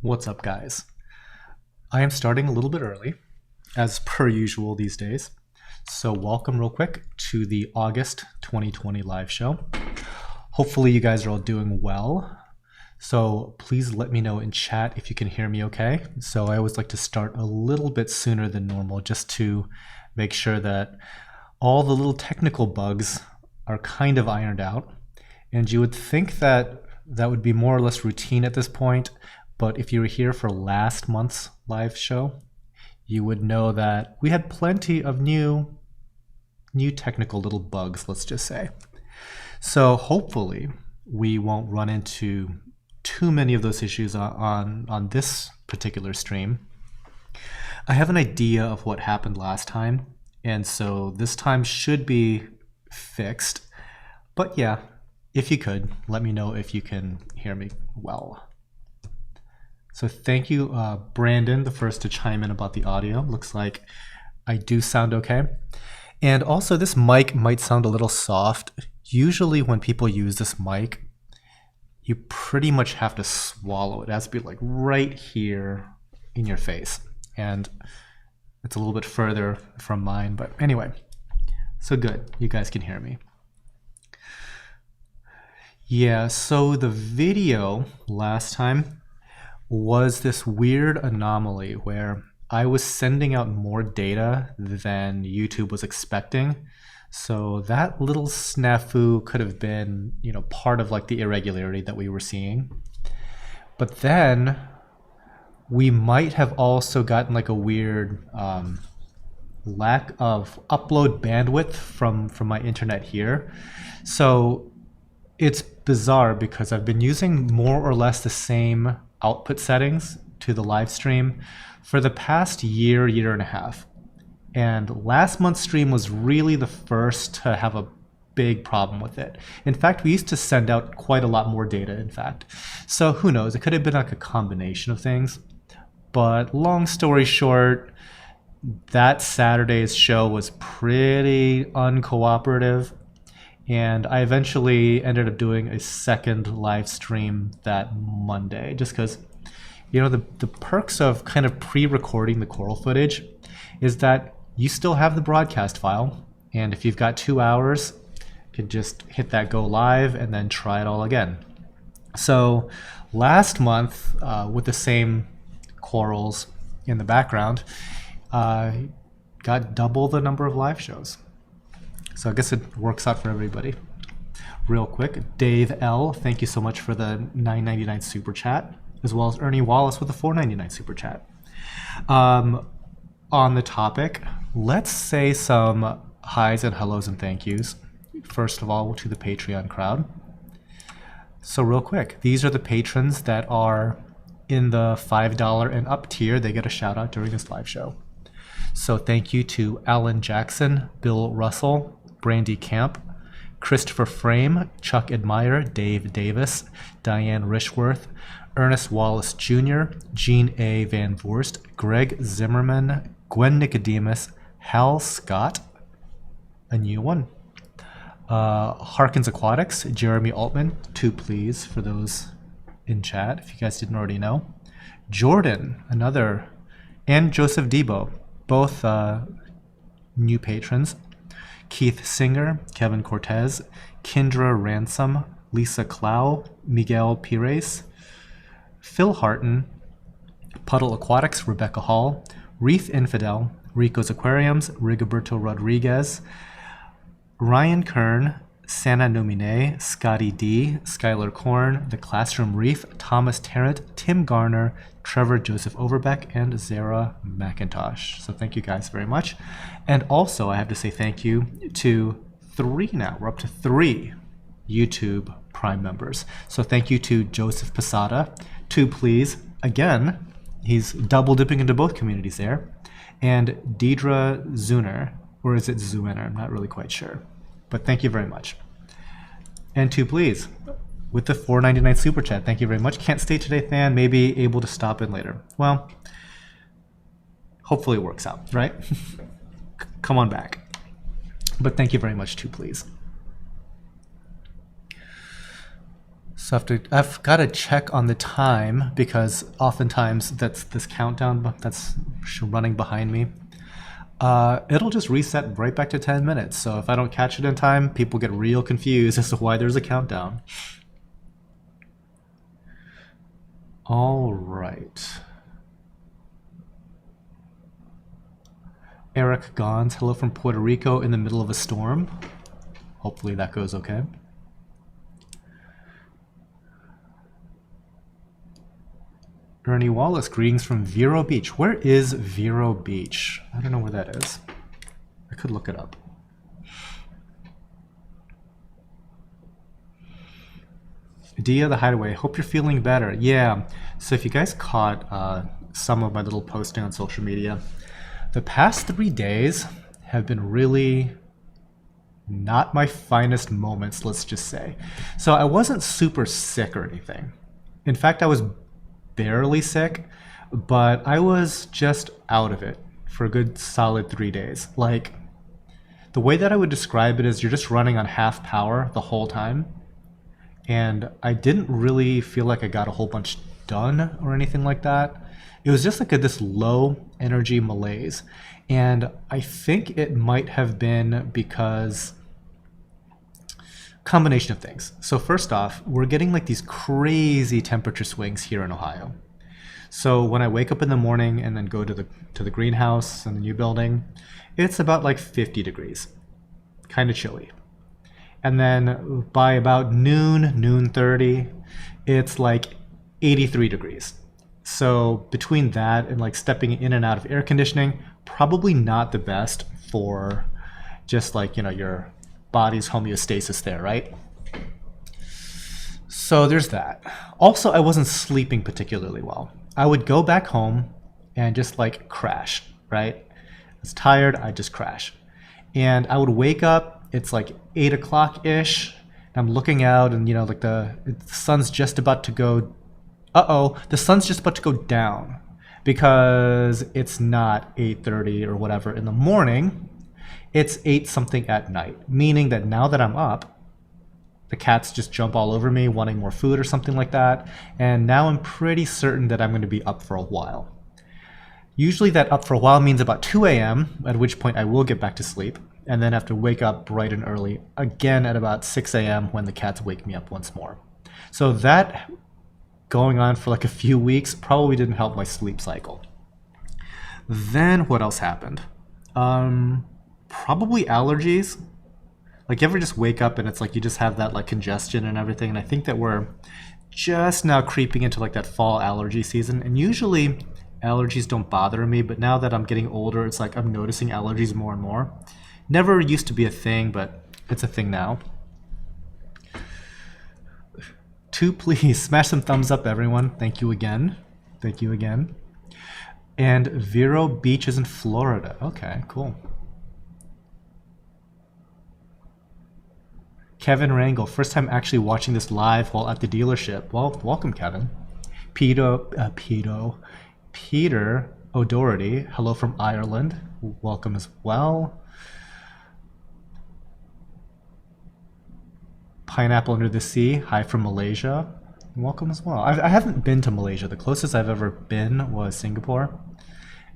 What's up, guys? I am starting a little bit early, as per usual these days. So welcome real quick to the August 2020 live show. Hopefully you guys are all doing well. So please let me know in chat if you can hear me okay. So I always like to start a little bit sooner than normal just to make sure that all the little technical bugs are kind of ironed out. And you would think that that would be more or less routine at this point. But if you were here for last month's live show, you would know that we had plenty of new technical little bugs, let's just say. So hopefully we won't run into too many of those issues on this particular stream. I have an idea of what happened last time, and so this time should be fixed. But yeah, if you could, let me know if you can hear me well. So thank you, Brandon, the first to chime in about the audio. Looks like I do sound okay. And also this mic might sound a little soft. Usually when people use this mic, you pretty much have to swallow it. It has to be like right here in your face. And it's a little bit further from mine, but anyway. So good, you guys can hear me. Yeah, so the video last time was this weird anomaly where I was sending out more data than YouTube was expecting. So that little snafu could have been, part of like the irregularity that we were seeing. But then we might have also gotten like a weird lack of upload bandwidth from my internet here. So it's bizarre because I've been using more or less the same output settings to the live stream for the past year and a half. And last month's stream was really the first to have a big problem with it. In fact, we used to send out quite a lot more data, in fact. So who knows, it could have been like a combination of things. But long story short, that Saturday's show was pretty uncooperative. And I eventually ended up doing a second live stream that Monday, just because, the perks of kind of pre-recording the coral footage is that you still have the broadcast file. And if you've got 2 hours, you can just hit that go live and then try it all again. So last month, with the same corals in the background, got double the number of live shows. So I guess it works out for everybody. Real quick, Dave L, thank you so much for the $9.99 super chat, as well as Ernie Wallace with the $4.99 super chat. On the topic, let's say some highs and hellos and thank yous. First of all, to the Patreon crowd. So real quick, these are the patrons that are in the $5 and up tier. They get a shout out during this live show. So thank you to Alan Jackson, Bill Russell, Brandy Camp, Christopher Frame, Chuck Admire, Dave Davis, Diane Rishworth, Ernest Wallace Jr., Gene A. Van Voorst, Greg Zimmerman, Gwen Nicodemus, Hal Scott, a new one, Harkins Aquatics, Jeremy Altman, 2 please for those in chat if you guys didn't already know, Jordan, another, and Joseph Debo, both new patrons, Keith Singer, Kevin Cortez, Kendra Ransom, Lisa Clow, Miguel Pires, Phil Harton, Puddle Aquatics, Rebecca Hall, Reef Infidel, Rico's Aquariums, Rigoberto Rodriguez, Ryan Kern, Santa Nomine, Scotty D, Skylar Korn, The Classroom Reef, Thomas Tarrant, Tim Garner, Trevor Joseph Overbeck, and Zara McIntosh. So thank you guys very much. And also I have to say thank you to 3 now. We're up to 3 YouTube Prime members. So thank you to Joseph Posada, 2 please. Again, he's double dipping into both communities there. And Deidre Zuner, or is it Zuener? I'm not really quite sure. But thank you very much. And 2 please, with the $4.99 super chat. Thank you very much. Can't stay today, Than. Maybe able to stop in later. Well, hopefully it works out, right? Come on back. But thank you very much, 2 please. So I've got to check on the time because oftentimes that's this countdown that's running behind me. It'll just reset right back to 10 minutes. So if I don't catch it in time, people get real confused as to why there's a countdown. All right. Eric Gons, hello from Puerto Rico in the middle of a storm. Hopefully that goes okay. Ernie Wallace, greetings from Vero Beach. Where is Vero Beach? I don't know where that is. I could look it up. Dia the Hideaway, hope you're feeling better. Yeah, so if you guys caught some of my little posting on social media, the past 3 days have been really not my finest moments, let's just say. So I wasn't super sick or anything. In fact, I was barely sick, but I was just out of it for a good solid 3 days. Like, the way that I would describe it is you're just running on half power the whole time, and I didn't really feel like I got a whole bunch done or anything like that. It was just like this low energy malaise, and I think it might have been because combination of things. So first off, we're getting like these crazy temperature swings here in Ohio. So when I wake up in the morning and then go to the greenhouse in the new building, it's about like 50 degrees, kind of chilly. And then by about noon 30, it's like 83 degrees. So between that and like stepping in and out of air conditioning, probably not the best for just like, you know, your body's homeostasis there, right? So there's that. Also, I wasn't sleeping particularly well. I would go back home and just like crash, right? I was tired, I'd just crash. And I would wake up, it's like 8 o'clock-ish, and I'm looking out and, you know, like the sun's just about to go, the sun's just about to go down because it's not 8:30 or whatever in the morning. It's 8 something at night, meaning that now that I'm up, the cats just jump all over me wanting more food or something like that. And now I'm pretty certain that I'm going to be up for a while. Usually that up for a while means about 2 a.m., at which point I will get back to sleep and then have to wake up bright and early again at about 6 a.m. when the cats wake me up once more. So that going on for like a few weeks probably didn't help my sleep cycle. Then what else happened? Probably allergies. Like, you ever just wake up and it's like you just have that like congestion and everything, and I think that we're just now creeping into like that fall allergy season, and usually allergies don't bother me, but now that I'm getting older, it's like I'm noticing allergies more and more. Never used to be a thing, but it's a thing now. 2, please smash some thumbs up, everyone. Thank you again. Thank you again. And Vero Beach is in Florida. Okay, cool. Kevin Rangel, first time actually watching this live while at the dealership. Well, welcome, Kevin. Peter O'Doherty, hello from Ireland. Welcome as well. Pineapple Under the Sea, hi from Malaysia. Welcome as well. I haven't been to Malaysia. The closest I've ever been was Singapore.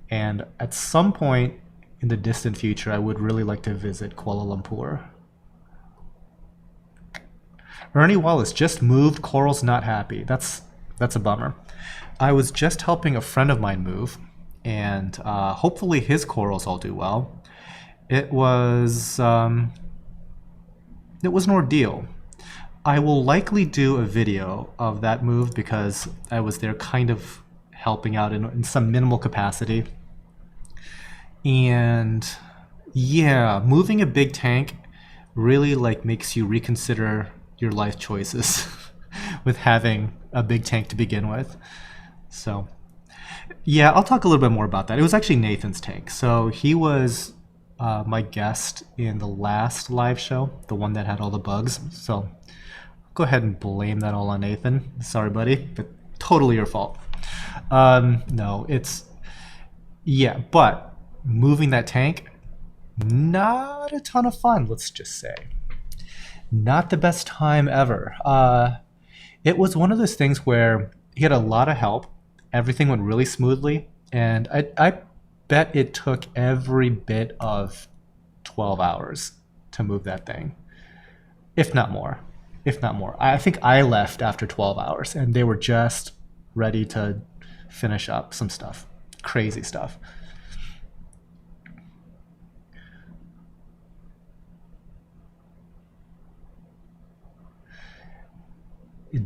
And at some point in the distant future, I would really like to visit Kuala Lumpur. Ernie Wallace, just moved, Coral's not happy. That's a bummer. I was just helping a friend of mine move, and hopefully his corals all do well. It was an ordeal. I will likely do a video of that move because I was there kind of helping out in some minimal capacity. And yeah, moving a big tank really like makes you reconsider your life choices with having a big tank to begin with. So yeah, I'll talk a little bit more about that. It was actually Nathan's tank. So he was my guest in the last live show, the one that had all the bugs. So go ahead and blame that all on Nathan. Sorry, buddy, but totally your fault. No, but moving that tank, not a ton of fun, let's just say. Not the best time ever. It was one of those things where he had a lot of help. Everything went really smoothly, and I bet it took every bit of 12 hours to move that thing, if not more. If not more. I think I left after 12 hours, and they were just ready to finish up some stuff. Crazy stuff.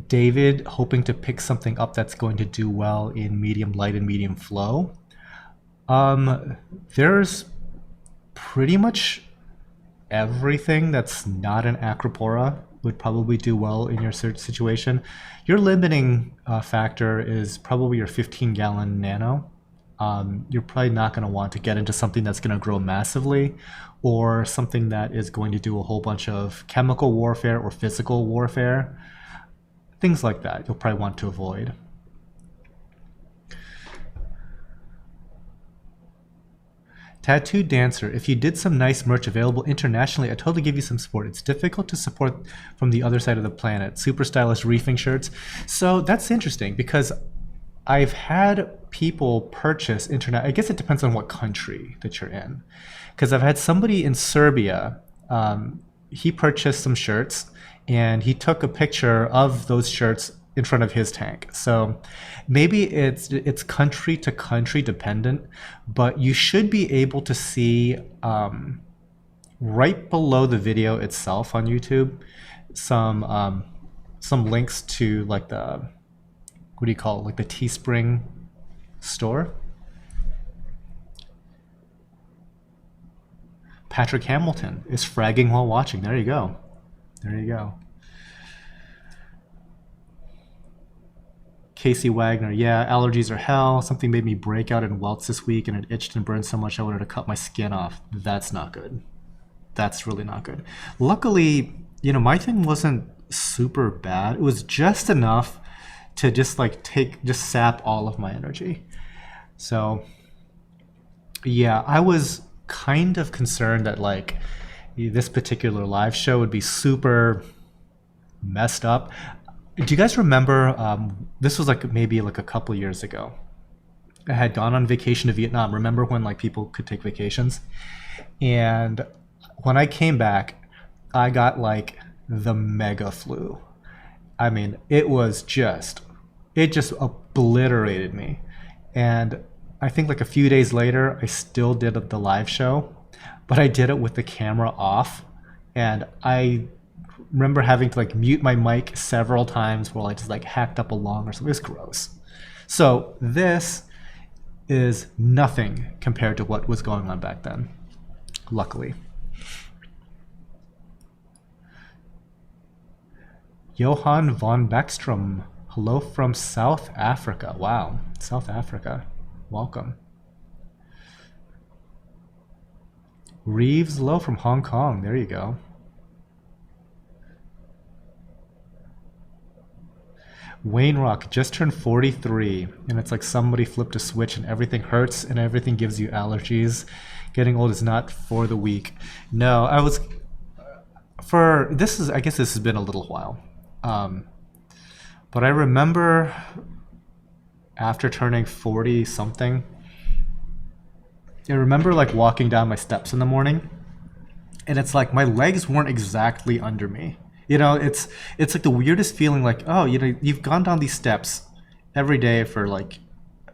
David hoping to pick something up that's going to do well in medium light and medium flow. There's pretty much everything that's not an Acropora would probably do well in your search situation. Your limiting factor is probably your 15-gallon nano. You're probably not going to want to get into something that's going to grow massively, or something that is going to do a whole bunch of chemical warfare or physical warfare. Things like that you'll probably want to avoid. Tattoo Dancer, if you did some nice merch available internationally, I'd totally give you some support. It's difficult to support from the other side of the planet. Super stylish reefing shirts. So that's interesting because I've had people purchase internet. I guess it depends on what country that you're in. Because I've had somebody in Serbia, he purchased some shirts and he took a picture of those shirts in front of his tank. So maybe it's country to country dependent, but you should be able to see right below the video itself on YouTube some links to like the, what do you call it, like the Teespring store. Patrick Hamilton is fragging while watching. There you go. There you go. Casey Wagner, yeah, allergies are hell. Something made me break out in welts this week and it itched and burned so much I wanted to cut my skin off. That's not good. That's really not good. Luckily, you know, my thing wasn't super bad. It was just enough to just like just sap all of my energy. So yeah, I was kind of concerned that like this particular live show would be super messed up. Do you guys remember, this was like maybe like a couple years ago. I had gone on vacation to Vietnam. Remember when like people could take vacations? And when I came back, I got like the mega flu. I mean, it just obliterated me. And I think like a few days later, I still did the live show, but I did it with the camera off. And I remember having to like mute my mic several times while I just like hacked up a lung or something. It was gross. So this is nothing compared to what was going on back then, luckily. Johan von Beckstrom, hello from South Africa. Wow, South Africa, welcome. Reeves Low from Hong Kong, there you go. Wayne Rock just turned 43, and it's like somebody flipped a switch and everything hurts and everything gives you allergies. Getting old is not for the weak. No, I was, I guess this has been a little while. But I remember after turning 40 something, I remember like walking down my steps in the morning, and it's like my legs weren't exactly under me. You know, it's like the weirdest feeling, like, oh, you know, you've gone down these steps every day for like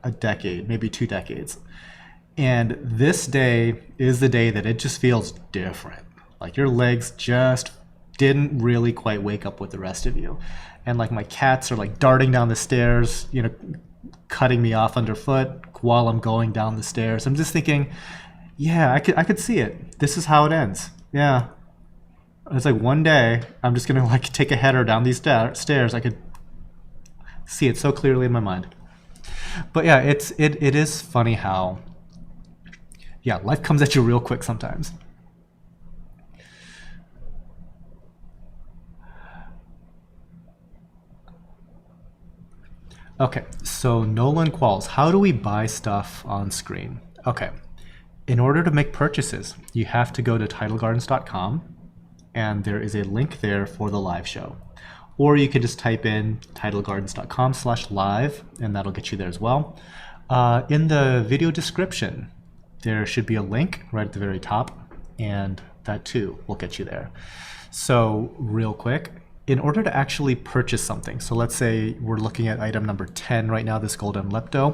a decade, maybe 2 decades. And this day is the day that it just feels different. Like your legs just didn't really quite wake up with the rest of you. And like my cats are like darting down the stairs, you know, cutting me off underfoot while I'm going down the stairs. I'm just thinking, yeah, I could see it. This is how it ends. Yeah. It's like one day I'm just gonna like take a header down these stairs. I could see it so clearly in my mind. But yeah, it is funny how, yeah, life comes at you real quick sometimes. Okay, so Nolan Qualls, how do we buy stuff on screen? Okay, in order to make purchases, you have to go to titlegardens.com, and there is a link there for the live show. or you could just type in titlegardens.com/live, and that'll get you there as well. In the video description, there should be a link right at the very top, and that too will get you there. So real quick, in order to actually purchase something, so let's say we're looking at item number 10 right now, this golden lepto,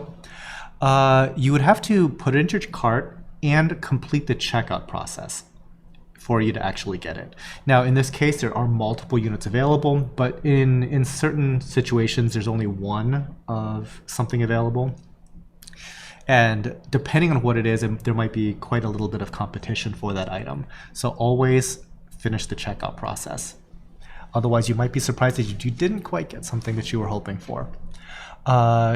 you would have to put it into your cart and complete the checkout process for you to actually get it. Now, in this case, there are multiple units available, but in certain situations, there's only one of something available. And depending on what it is, there might be quite a little bit of competition for that item. So always finish the checkout process. Otherwise, you might be surprised that you didn't quite get something that you were hoping for.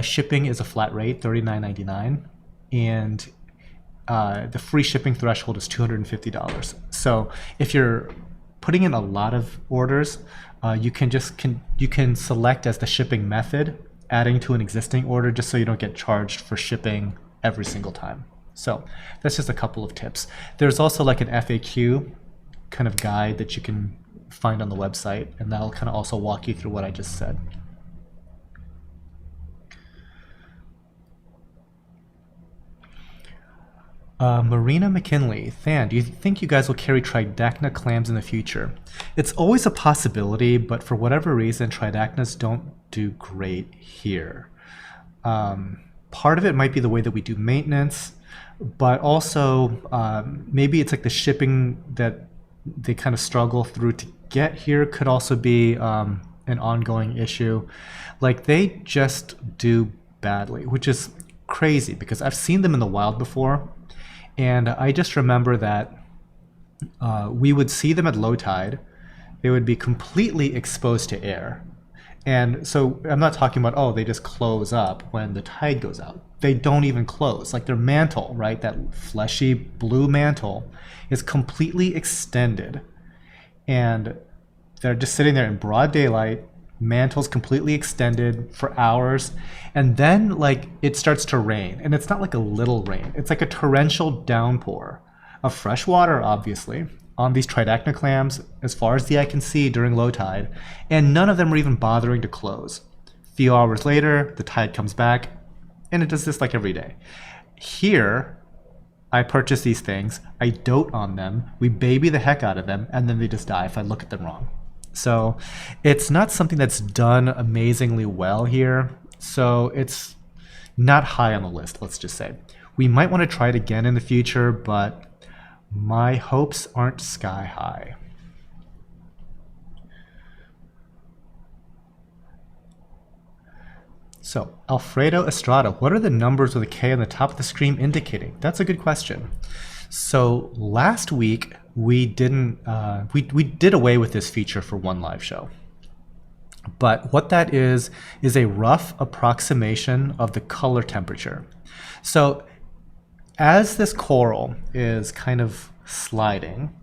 Shipping is a flat rate, $39.99, and the free shipping threshold is $250. So if you're putting in a lot of orders, you can select as the shipping method adding to an existing order, just so you don't get charged for shipping every single time. So that's just a couple of tips. There's also like an FAQ kind of guide that you can find on the website, and that'll kind of also walk you through what I just said. Marina McKinley, Than, do you think you guys will carry Trideca clams in the future? It's always a possibility, but for whatever reason, Tridecas don't do great here. Part of it might be the way that we do maintenance, but also maybe it's like the shipping that they kind of struggle through to get here could also be an ongoing issue. Like, they just do badly, which is crazy because I've seen them in the wild before. And I just remember that we would see them at low tide. They would be completely exposed to air. And so I'm not talking about, oh, they just close up when the tide goes out. They don't even close. Like, their mantle, right, that fleshy blue mantle is completely extended. And they're just sitting there in broad daylight, mantle's completely extended for hours, and then like it starts to rain, and it's not like a little rain, it's like a torrential downpour of fresh water, obviously, on these Trideca clams as far as the eye can see during low tide, and none of them are even bothering to close. A few hours later, the tide comes back, and it does this like every day. Here, I purchase these things, I dote on them, we baby the heck out of them, and then they just die if I look at them wrong. So it's not something that's done amazingly well here. So it's not high on the list, let's just say. We might want to try it again in the future, but my hopes aren't sky high. So Alfredo Estrada, what are the numbers with a K on the top of the screen indicating? That's a good question. So last week, we did away with this feature for one live show. But what that is a rough approximation of the color temperature. So as this coral is kind of sliding,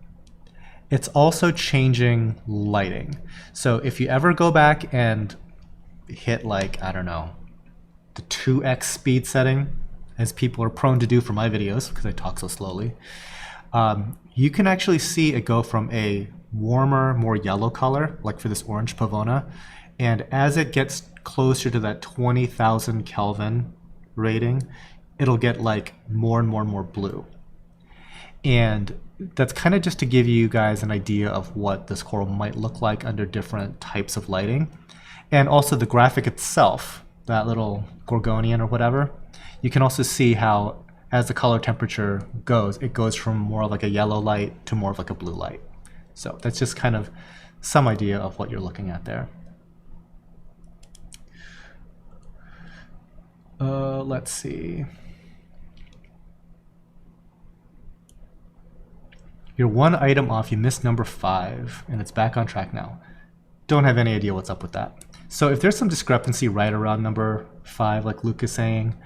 it's also changing lighting. So if you ever go back and hit, like, I don't know, the 2x speed setting, as people are prone to do for my videos because I talk so slowly, you can actually see it go from a warmer, more yellow color, like for this orange pavona, and as it gets closer to that 20,000 Kelvin rating, it'll get like more and more and more blue. And that's kind of just to give you guys an idea of what this coral might look like under different types of lighting. And also the graphic itself, that little Gorgonian or whatever, you can also see how as the color temperature goes, it goes from more like a yellow light to more of like a blue light. So that's just kind of some idea of what you're looking at there. Let's see. You're one item off, you missed number 5, and it's back on track now. Don't have any idea what's up with that. So if there's some discrepancy right around number 5, like Luke is saying,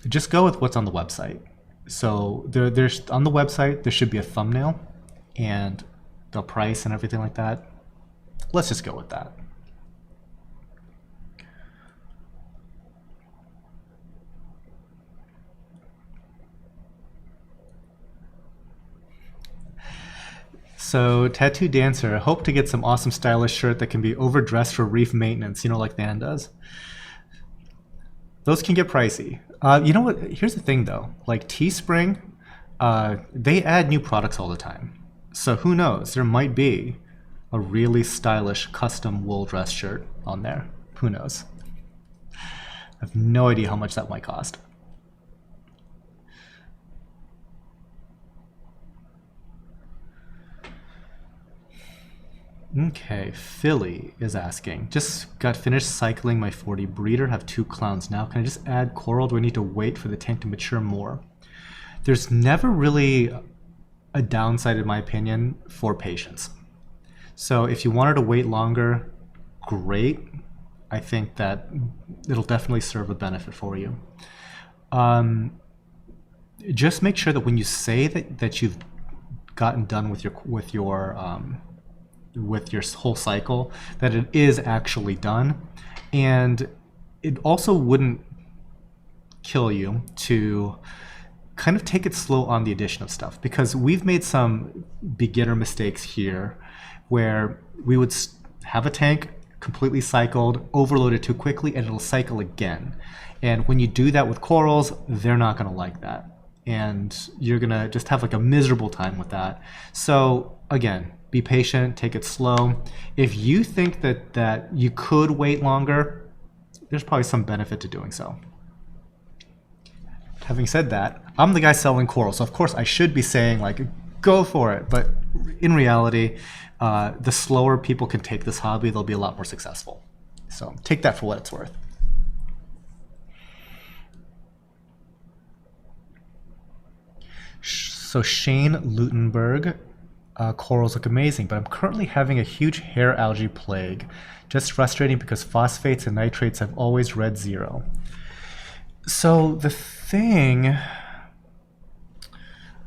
just go with what's on the website. So there's on the website, there should be a thumbnail and the price and everything like that. Let's just go with that. So, Tattoo Dancer, hope to get some awesome stylish shirt that can be overdressed for reef maintenance, you know, like Dan does. Those can get pricey. You know what? Here's the thing, though. Like Teespring, they add new products all the time. So who knows? There might be a really stylish custom wool dress shirt on there. Who knows? I have no idea how much that might cost. Okay, Philly is asking, just got finished cycling my 40 breeder, have 2 clowns now. Can I just add coral? Do I need to wait for the tank to mature more? There's never really a downside, in my opinion, for patience. So if you wanted to wait longer, great. I think that it'll definitely serve a benefit for you. Just make sure that when you say that you've gotten done with your whole cycle, that it is actually done. And it also wouldn't kill you to kind of take it slow on the addition of stuff, because we've made some beginner mistakes here where we would have a tank completely cycled, overload it too quickly, and it'll cycle again. And when you do that with corals, they're not going to like that. And you're going to just have like a miserable time with that. So again, be patient, take it slow. If you think that you could wait longer, there's probably some benefit to doing so. Having said that, I'm the guy selling coral, so of course I should be saying like, go for it. But in reality, the slower people can take this hobby, they'll be a lot more successful. So take that for what it's worth. So Shane Lutenberg, corals look amazing, but I'm currently having a huge hair algae plague. Just frustrating because phosphates and nitrates have always read 0. So the thing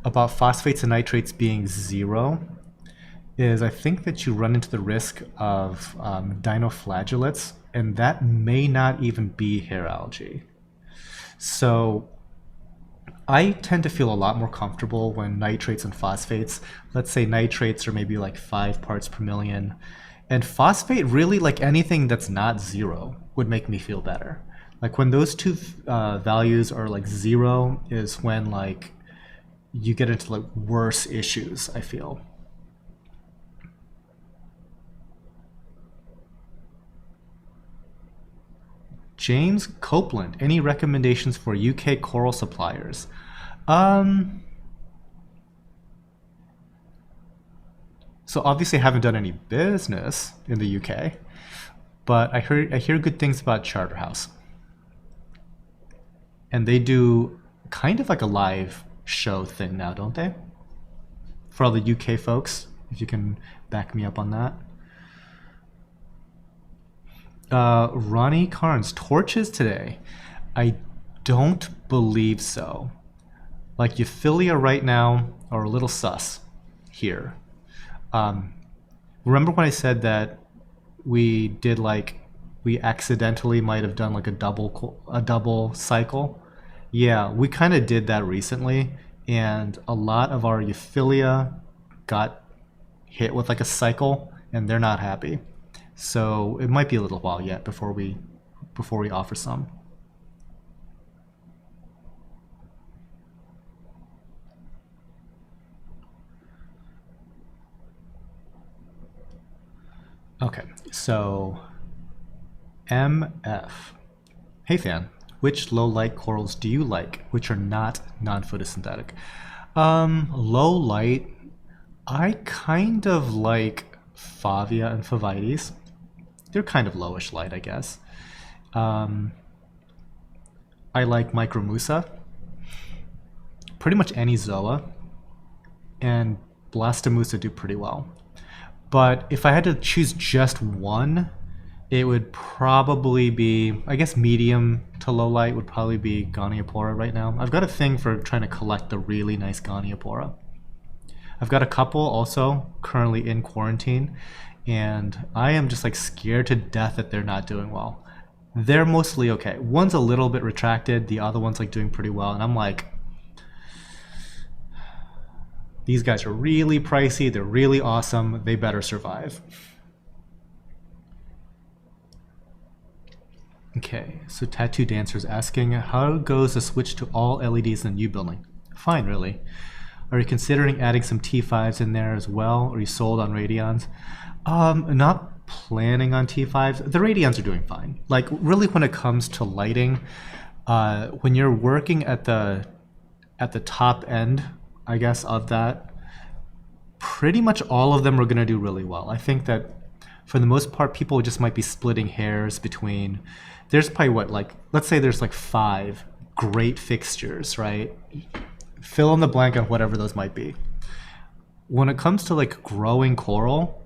about phosphates and nitrates being 0 is I think that you run into the risk of dinoflagellates, and that may not even be hair algae. So I tend to feel a lot more comfortable when nitrates and phosphates, let's say nitrates are maybe like 5 parts per million, and phosphate, really like anything that's not 0, would make me feel better. Like when those two values are like 0 is when like you get into like worse issues, I feel. James Copeland, any recommendations for UK coral suppliers? So obviously I haven't done any business in the UK, but I hear good things about Charterhouse. And they do kind of like a live show thing now, don't they? For all the UK folks, if you can back me up on that. Ronnie Carnes, torches today? I don't believe so. Like Euphilia right now are a little sus here. Remember when I said that we accidentally might have done like a double cycle? Yeah, we kind of did that recently, and a lot of our Euphilia got hit with like a cycle, and they're not happy. So it might be a little while yet before we offer some. Okay, so MF. Hey fan, which low light corals do you like, which are not non-photosynthetic? Low light, I kind of like Favia and Favites. They're kind of lowish light, I guess. I like Micromusa. Pretty much any Zoa. And Blastamusa do pretty well. But if I had to choose just one, it would probably be, I guess medium to low light would probably be Goniopora right now. I've got a thing for trying to collect the really nice Goniopora. I've got a couple also currently in quarantine, and I am just like scared to death that they're not doing well. They're mostly okay. One's a little bit retracted, the other one's like doing pretty well, and I'm like, These guys are really pricey, they're really awesome, they better survive. Okay, so Tattoo Dancer's asking, how goes the switch to all LEDs in the new building? Fine, really. Are you considering adding some T5s in there as well? Or are you sold on Radions? Not planning on T5s. The Radions are doing fine. Like, really, when it comes to lighting, when you're working at the top end, I guess, of that, pretty much all of them are going to do really well. I think that for the most part, people just might be splitting hairs between, there's probably what, like, let's say there's like 5 great fixtures, right? Fill in the blank on whatever those might be. When it comes to like growing coral,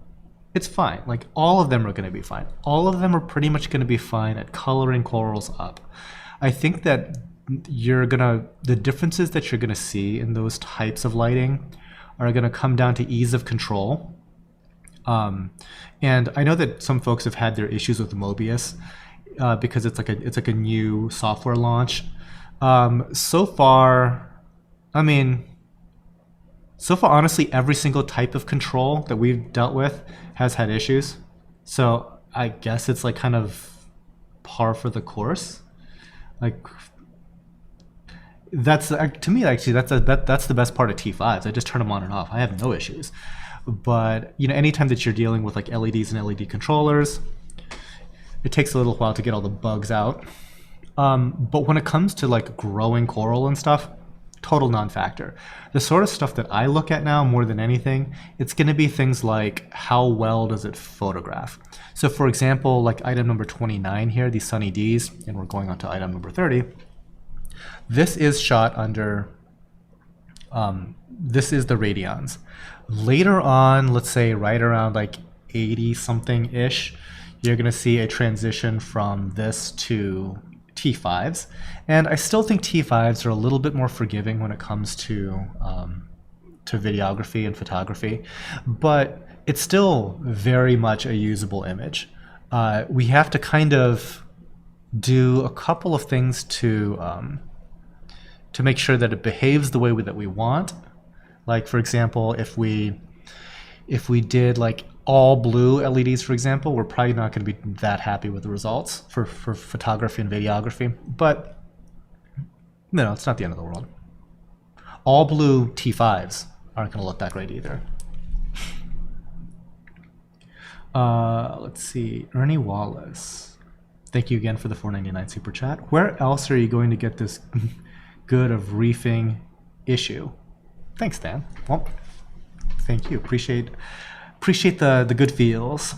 it's fine. Like, all of them are going to be fine. All of them are pretty much going to be fine at coloring corals up. I think that the differences that you're going to see in those types of lighting are going to come down to ease of control. And I know that some folks have had their issues with Mobius because it's like a new software launch. So far, honestly, every single type of control that we've dealt with has had issues. So I guess it's like kind of par for the course. Like, that's, to me, actually, that's the best part of T5s. I just turn them on and off. I have no issues. But, you know, anytime that you're dealing with like LEDs and LED controllers, it takes a little while to get all the bugs out. But when it comes to like growing coral and stuff, total non-factor. The sort of stuff that I look at now more than anything, it's going to be things like how well does it photograph. So for example, like item number 29 here, these Sunny Ds, and we're going on to item number 30. This is shot under, this is the Radions. Later on, let's say right around like 80 something ish, you're going to see a transition from this to T5s, and I still think T5s are a little bit more forgiving when it comes to videography and photography, but it's still very much a usable image. We have to kind of do a couple of things to make sure that it behaves the way that we want. Like, for example, if we did like all blue LEDs, for example, we're probably not going to be that happy with the results for photography and videography. But no, it's not the end of the world. All blue T5s aren't going to look that great either. Let's see, Ernie Wallace. Thank you again for the $4.99 super chat. Where else are you going to get this good of reefing issue? Thanks, Dan. Well, thank you. Appreciate the good feels.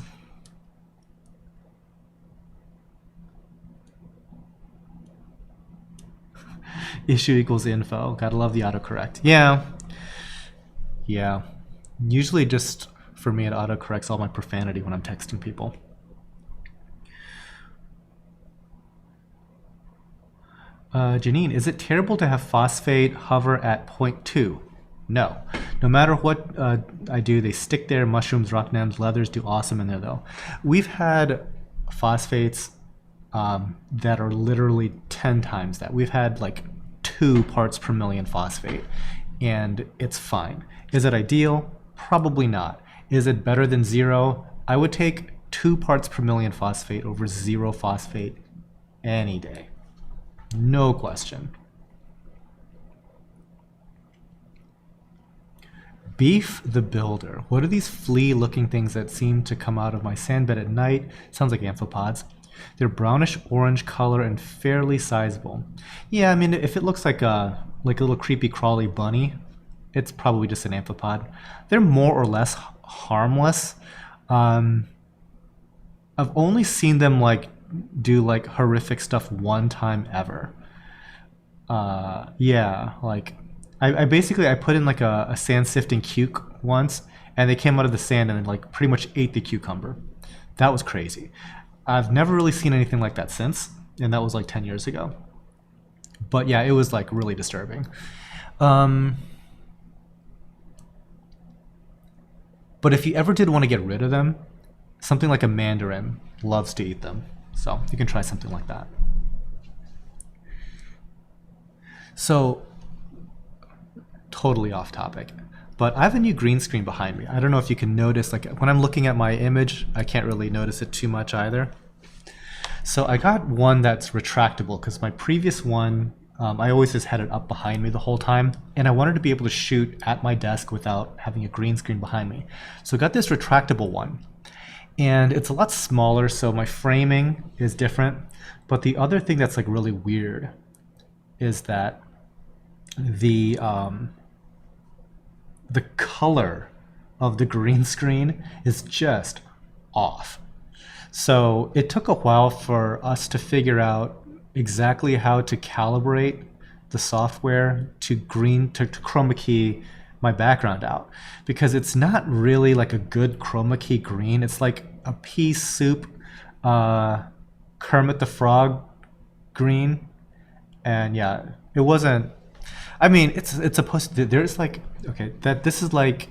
Issue equals info. Gotta love the autocorrect. Yeah. Usually just for me, it autocorrects all my profanity when I'm texting people. Janine, is it terrible to have phosphate hover at 0.2? No. No matter what I do, they stick there. Mushrooms, rock nems, leathers do awesome in there, though. We've had phosphates that are literally 10 times that. We've had like 2 parts per million phosphate, and it's fine. Is it ideal? Probably not. Is it better than 0? I would take 2 parts per million phosphate over 0 phosphate any day. No question. Beef the Builder. What are these flea-looking things that seem to come out of my sandbed at night? Sounds like amphipods. They're brownish orange color and fairly sizable. Yeah, I mean, if it looks like a little creepy crawly bunny, it's probably just an amphipod. They're more or less harmless. I've only seen them like do like horrific stuff one time ever. Yeah, like I basically put in like a sand sifting cuke once, and they came out of the sand and like pretty much ate the cucumber. That was crazy. I've never really seen anything like that since, and that was like 10 years ago. But yeah, it was like really disturbing. But if you ever did want to get rid of them, something like a mandarin loves to eat them. So you can try something like that. So, totally off topic. But I have a new green screen behind me. I don't know if you can notice, like when I'm looking at my image, I can't really notice it too much either. So I got one that's retractable because my previous one, I always just had it up behind me the whole time, and I wanted to be able to shoot at my desk without having a green screen behind me. So I got this retractable one, and it's a lot smaller, so my framing is different. But the other thing that's like really weird is that the color of the green screen is just off. So it took a while for us to figure out exactly how to calibrate the software to chroma key my background out, because it's not really like a good chroma key green. It's like a pea soup Kermit the Frog green, and yeah, it wasn't. I mean, it's supposed to. There's like, okay, that this is like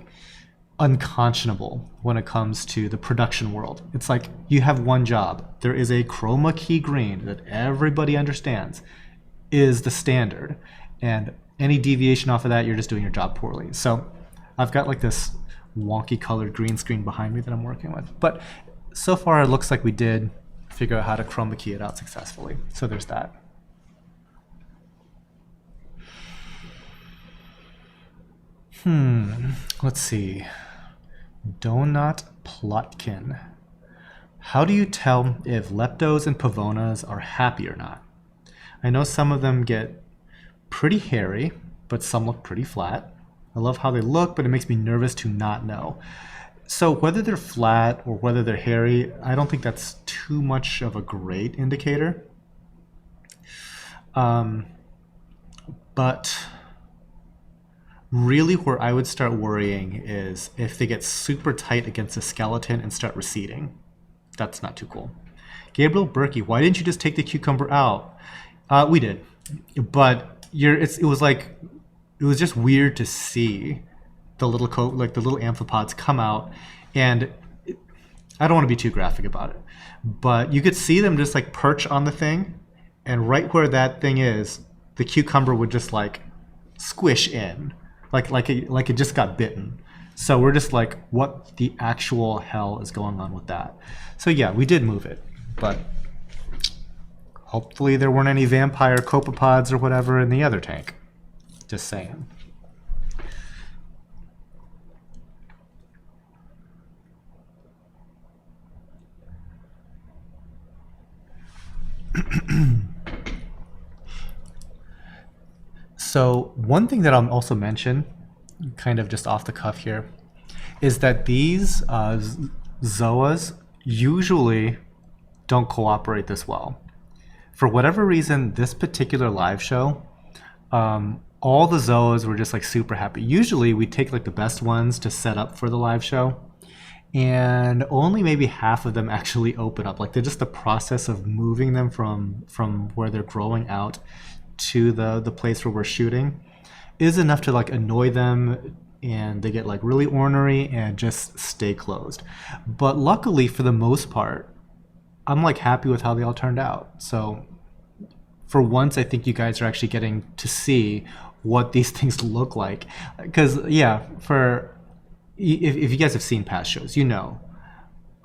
unconscionable when it comes to the production world. It's like you have one job. There is a chroma key green that everybody understands is the standard, and any deviation off of that, you're just doing your job poorly. So I've got like this wonky colored green screen behind me that I'm working with. But so far it looks like we did figure out how to chroma key it out successfully. So there's that. Let's see. Donut Plotkin. How do you tell if leptos and pavonas are happy or not? I know some of them get pretty hairy, but some look pretty flat. I love how they look, but it makes me nervous to not know. So whether they're flat or whether they're hairy, I don't think that's too much of a great indicator. But really where I would start worrying is if they get super tight against a skeleton and start receding. That's not too cool. Gabriel Berkey, why didn't you just take the cucumber out? We did, but it was just weird to see the little the little amphipods come out, and I don't want to be too graphic about it, but you could see them just like perch on the thing, and right where that thing is, the cucumber would just like squish in, like it just got bitten. So we're just like, what the actual hell is going on with that? So yeah, we did move it, but hopefully there weren't any vampire copepods or whatever in the other tank. Just saying. So one thing that I'll also mention, kind of just off the cuff here, is that these Zoas usually don't cooperate this well. For whatever reason, this particular live show, all the Zoas were just like super happy. Usually we take like the best ones to set up for the live show, and only maybe half of them actually open up. Like they're just the process of moving them from where they're growing out to the place where we're shooting is enough to like annoy them, and they get like really ornery and just stay closed. But luckily for the most part, I'm like happy with how they all turned out. So for once, I think you guys are actually getting to see what these things look like. Because yeah, if you guys have seen past shows, you know,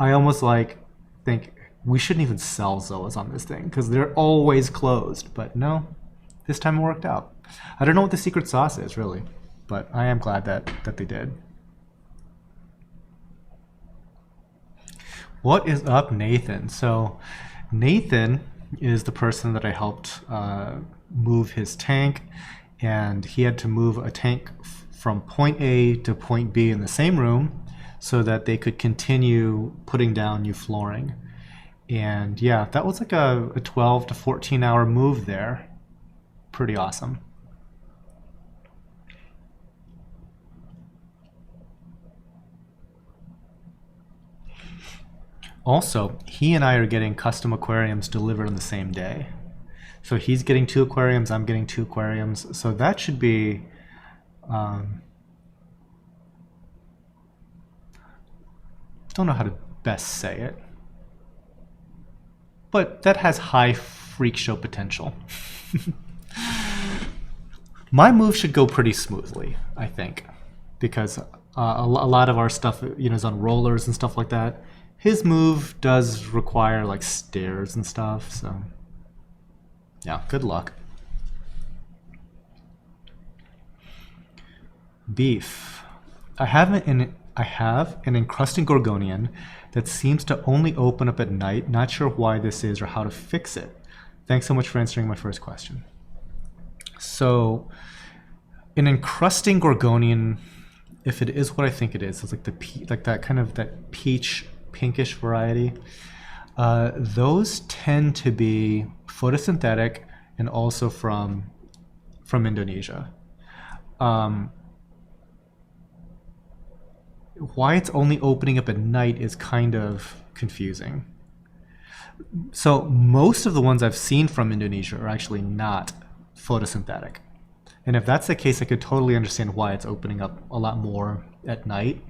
I almost like think we shouldn't even sell Zoas on this thing because they're always closed. But no, this time it worked out. I don't know what the secret sauce is really, but I am glad that they did. What is up, Nathan? So Nathan is the person that I helped move his tank, and he had to move a tank from point A to point B in the same room so that they could continue putting down new flooring. And yeah, that was like a 12 to 14 hour move there. Pretty awesome. Also, he and I are getting custom aquariums delivered on the same day. So he's getting 2 aquariums, I'm getting 2 aquariums. So that should be, don't know how to best say it, but that has high freak show potential. My move should go pretty smoothly, I think, because a lot of our stuff, is on rollers and stuff like that. His move does require like stairs and stuff, so yeah, good luck. Beef. I have an Encrusting Gorgonian that seems to only open up at night. Not sure why this is or how to fix it. Thanks so much for answering my first question. So, an Encrusting Gorgonian, if it is what I think it is, it's like that peach pinkish variety. Those tend to be photosynthetic and also from Indonesia. Why it's only opening up at night is kind of confusing. So most of the ones I've seen from Indonesia are actually not photosynthetic. And if that's the case, I could totally understand why it's opening up a lot more at night.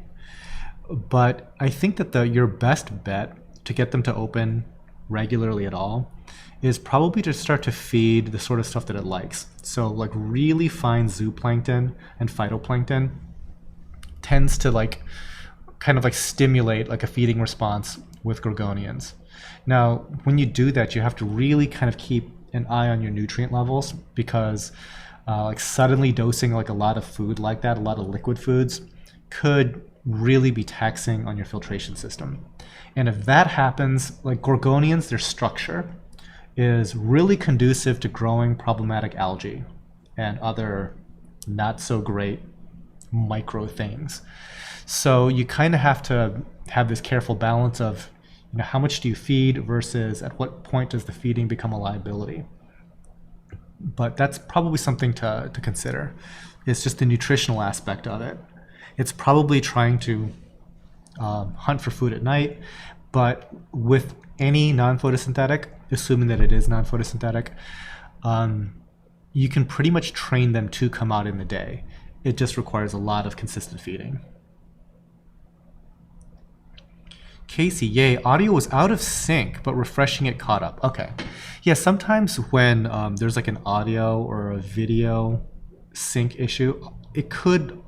But I think that your best bet to get them to open regularly at all is probably to start to feed the sort of stuff that it likes. So like really fine zooplankton and phytoplankton tends to kind of stimulate like a feeding response with Gorgonians. Now, when you do that, you have to really kind of keep an eye on your nutrient levels, because like suddenly dosing like a lot of food like that, a lot of liquid foods, could really be taxing on your filtration system. And if that happens, like Gorgonians, their structure is really conducive to growing problematic algae and other not so great micro things. So you kind of have to have this careful balance of, how much do you feed versus at what point does the feeding become a liability. But that's probably something to consider. It's just the nutritional aspect of it. It's probably trying to hunt for food at night, but with any non-photosynthetic, assuming that it is non-photosynthetic, you can pretty much train them to come out in the day. It just requires a lot of consistent feeding. Casey, yay, audio was out of sync, but refreshing it caught up. Okay. Yeah, sometimes when there's like an audio or a video sync issue, it could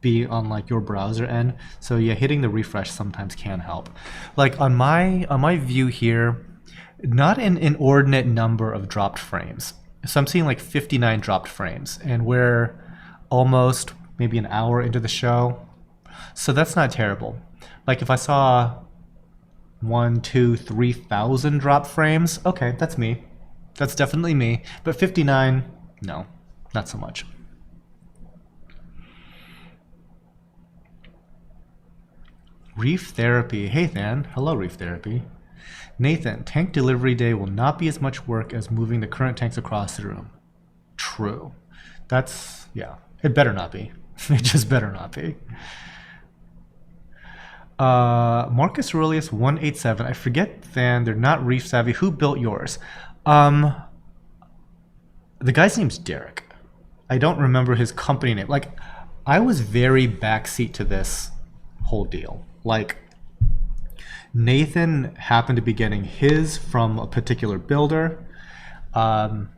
be on like your browser end. So yeah, hitting the refresh sometimes can help. Like on my view here, not an inordinate number of dropped frames. So I'm seeing like 59 dropped frames, and we're almost maybe an hour into the show. So that's not terrible. Like if I saw 1, 2, 3,000 drop frames, okay, that's me. That's definitely me. But 59, no, not so much. Reef Therapy. Hey, Than. Hello, Reef Therapy. Nathan, tank delivery day will not be as much work as moving the current tanks across the room. True. That's, yeah, it better not be. It just better not be. Marcus Aurelius 187. I forget, Than, they're not reef savvy. Who built yours? The guy's name's Derek. I don't remember his company name. Like, I was very backseat to this whole deal. Like, Nathan happened to be getting his from a particular builder, and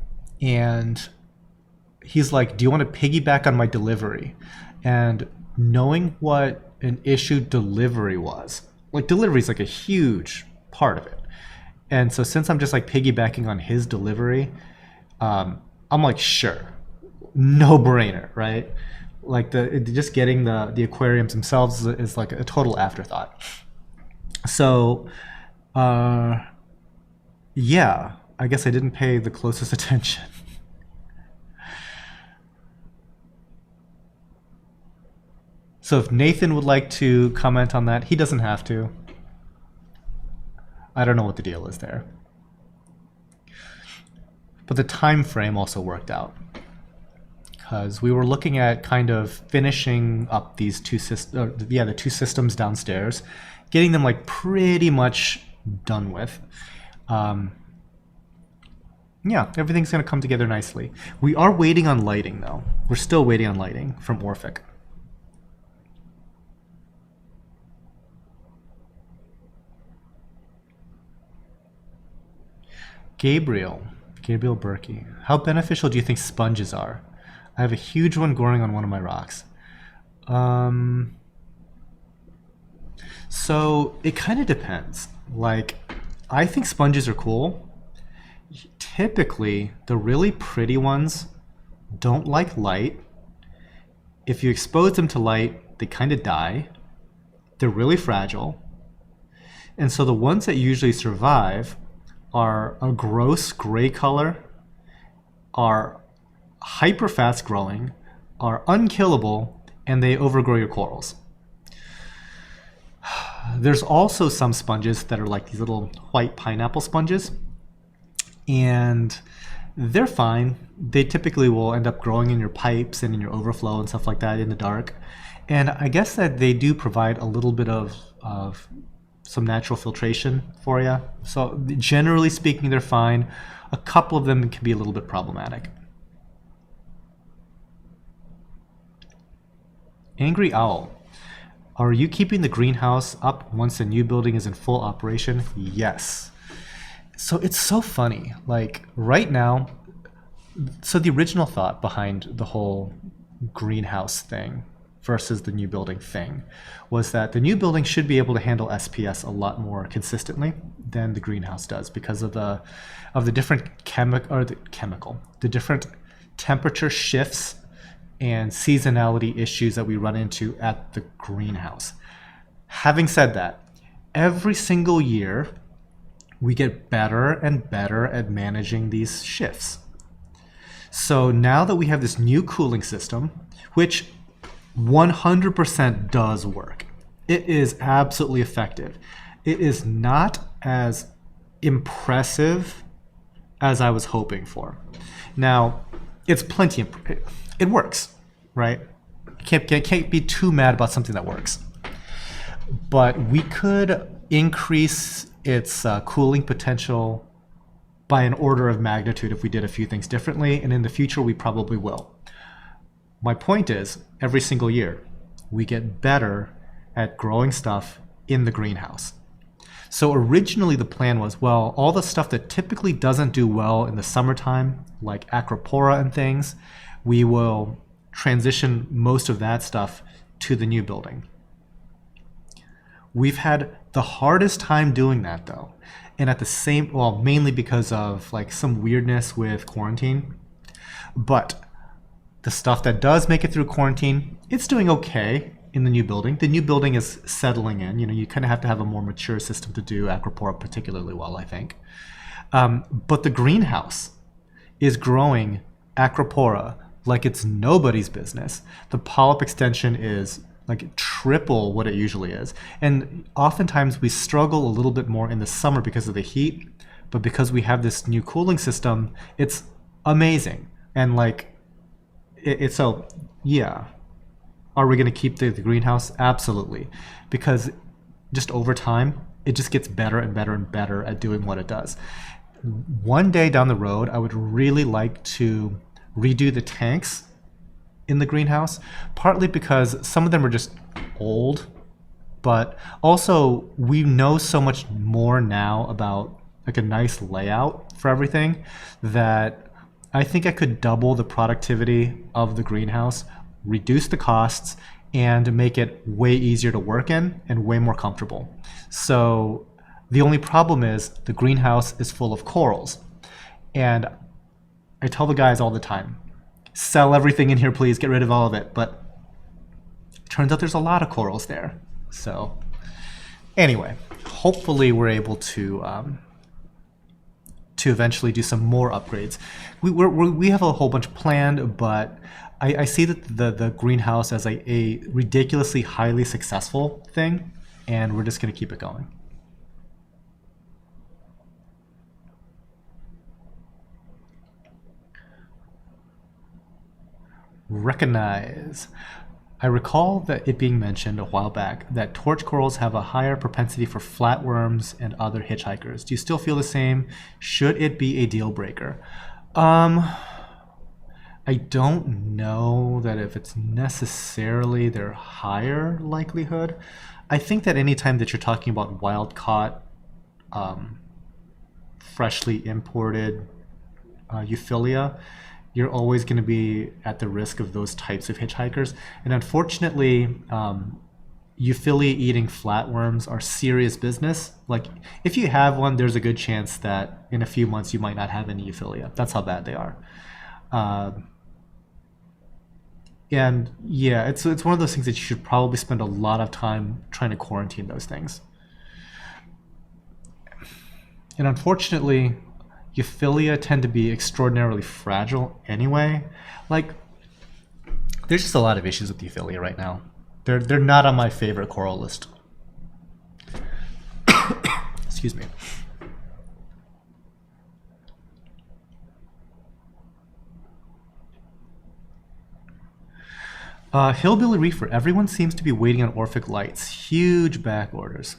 he's like, do you want to piggyback on my delivery? And knowing what an issue delivery was, like delivery is like a huge part of it. And so since I'm just like piggybacking on his delivery, I'm like, sure, no brainer, right? Like just getting the aquariums themselves is like a total afterthought. So, yeah, I guess I didn't pay the closest attention. So if Nathan would like to comment on that, he doesn't have to. I don't know what the deal is there. But the time frame also worked out, because we were looking at kind of finishing up these the two systems downstairs, getting them like pretty much done with. Yeah, everything's going to come together nicely. We are waiting on lighting, though. We're still waiting on lighting from Orphic. Gabriel Berkey. How beneficial do you think sponges are? I have a huge one growing on one of my rocks. So it kind of depends. Like, I think sponges are cool. Typically, the really pretty ones don't like light. If you expose them to light, they kind of die. They're really fragile. And so the ones that usually survive are a gross gray color, are hyper fast growing, are unkillable, and they overgrow your corals. There's also some sponges that are like these little white pineapple sponges, and they're fine. They typically will end up growing in your pipes and in your overflow and stuff like that in the dark. And I guess that they do provide a little bit of some natural filtration for you. So generally speaking, they're fine. A couple of them can be a little bit problematic. Angry Owl. Are you keeping the greenhouse up once the new building is in full operation? Yes. So it's so funny. Like right now, so the original thought behind the whole greenhouse thing versus the new building thing was that the new building should be able to handle SPS a lot more consistently than the greenhouse does because of the different the different temperature shifts and seasonality issues that we run into at the greenhouse. Having said that, every single year we get better and better at managing these shifts. So now that we have this new cooling system, which 100% does work, it is absolutely effective. It is not as impressive as I was hoping for. Now, it's plenty. It works, right? Can't be too mad about something that works. But we could increase its cooling potential by an order of magnitude if we did a few things differently, and in the future we probably will. My point is, every single year we get better at growing stuff in the greenhouse. So originally the plan was, well, all the stuff that typically doesn't do well in the summertime, like Acropora and things, we will transition most of that stuff to the new building. We've had the hardest time doing that though. And at the same, well, mainly because of like some weirdness with quarantine. But the stuff that does make it through quarantine, it's doing okay in the new building. The new building is settling in. You know, you kind of have to have a more mature system to do Acropora particularly well, I think. But the greenhouse is growing Acropora like it's nobody's business. The polyp extension is like triple what it usually is. And oftentimes we struggle a little bit more in the summer because of the heat, but because we have this new cooling system, it's amazing. And like, it's so, yeah. Are we gonna keep the greenhouse? Absolutely. Because just over time, it just gets better and better and better at doing what it does. One day down the road, I would really like to redo the tanks in the greenhouse, partly because some of them are just old, but also we know so much more now about like a nice layout for everything that I think I could double the productivity of the greenhouse, reduce the costs, and make it way easier to work in and way more comfortable. So the only problem is the greenhouse is full of corals. And I tell the guys all the time, sell everything in here, please, get rid of all of it. But it turns out there's a lot of corals there. So anyway, hopefully we're able to eventually do some more upgrades. We have a whole bunch planned, but I see that the greenhouse as a ridiculously highly successful thing, and we're just going to keep it going. Recognize. I recall that it being mentioned a while back that torch corals have a higher propensity for flatworms and other hitchhikers. Do you still feel the same? Should it be a deal breaker? I don't know that if it's necessarily their higher likelihood. I think that anytime that you're talking about wild-caught, freshly imported Euphilia, you're always going to be at the risk of those types of hitchhikers. And unfortunately, euphyllia eating flatworms are serious business. Like, if you have one, there's a good chance that in a few months you might not have any euphyllia. That's how bad they are. And yeah, it's one of those things that you should probably spend a lot of time trying to quarantine those things. And unfortunately, euphyllia tend to be extraordinarily fragile anyway. Like, there's just a lot of issues with euphyllia right now. They're not on my favorite coral list. Excuse me. Hillbilly Reefer. Everyone seems to be waiting on Orphic lights. Huge back orders.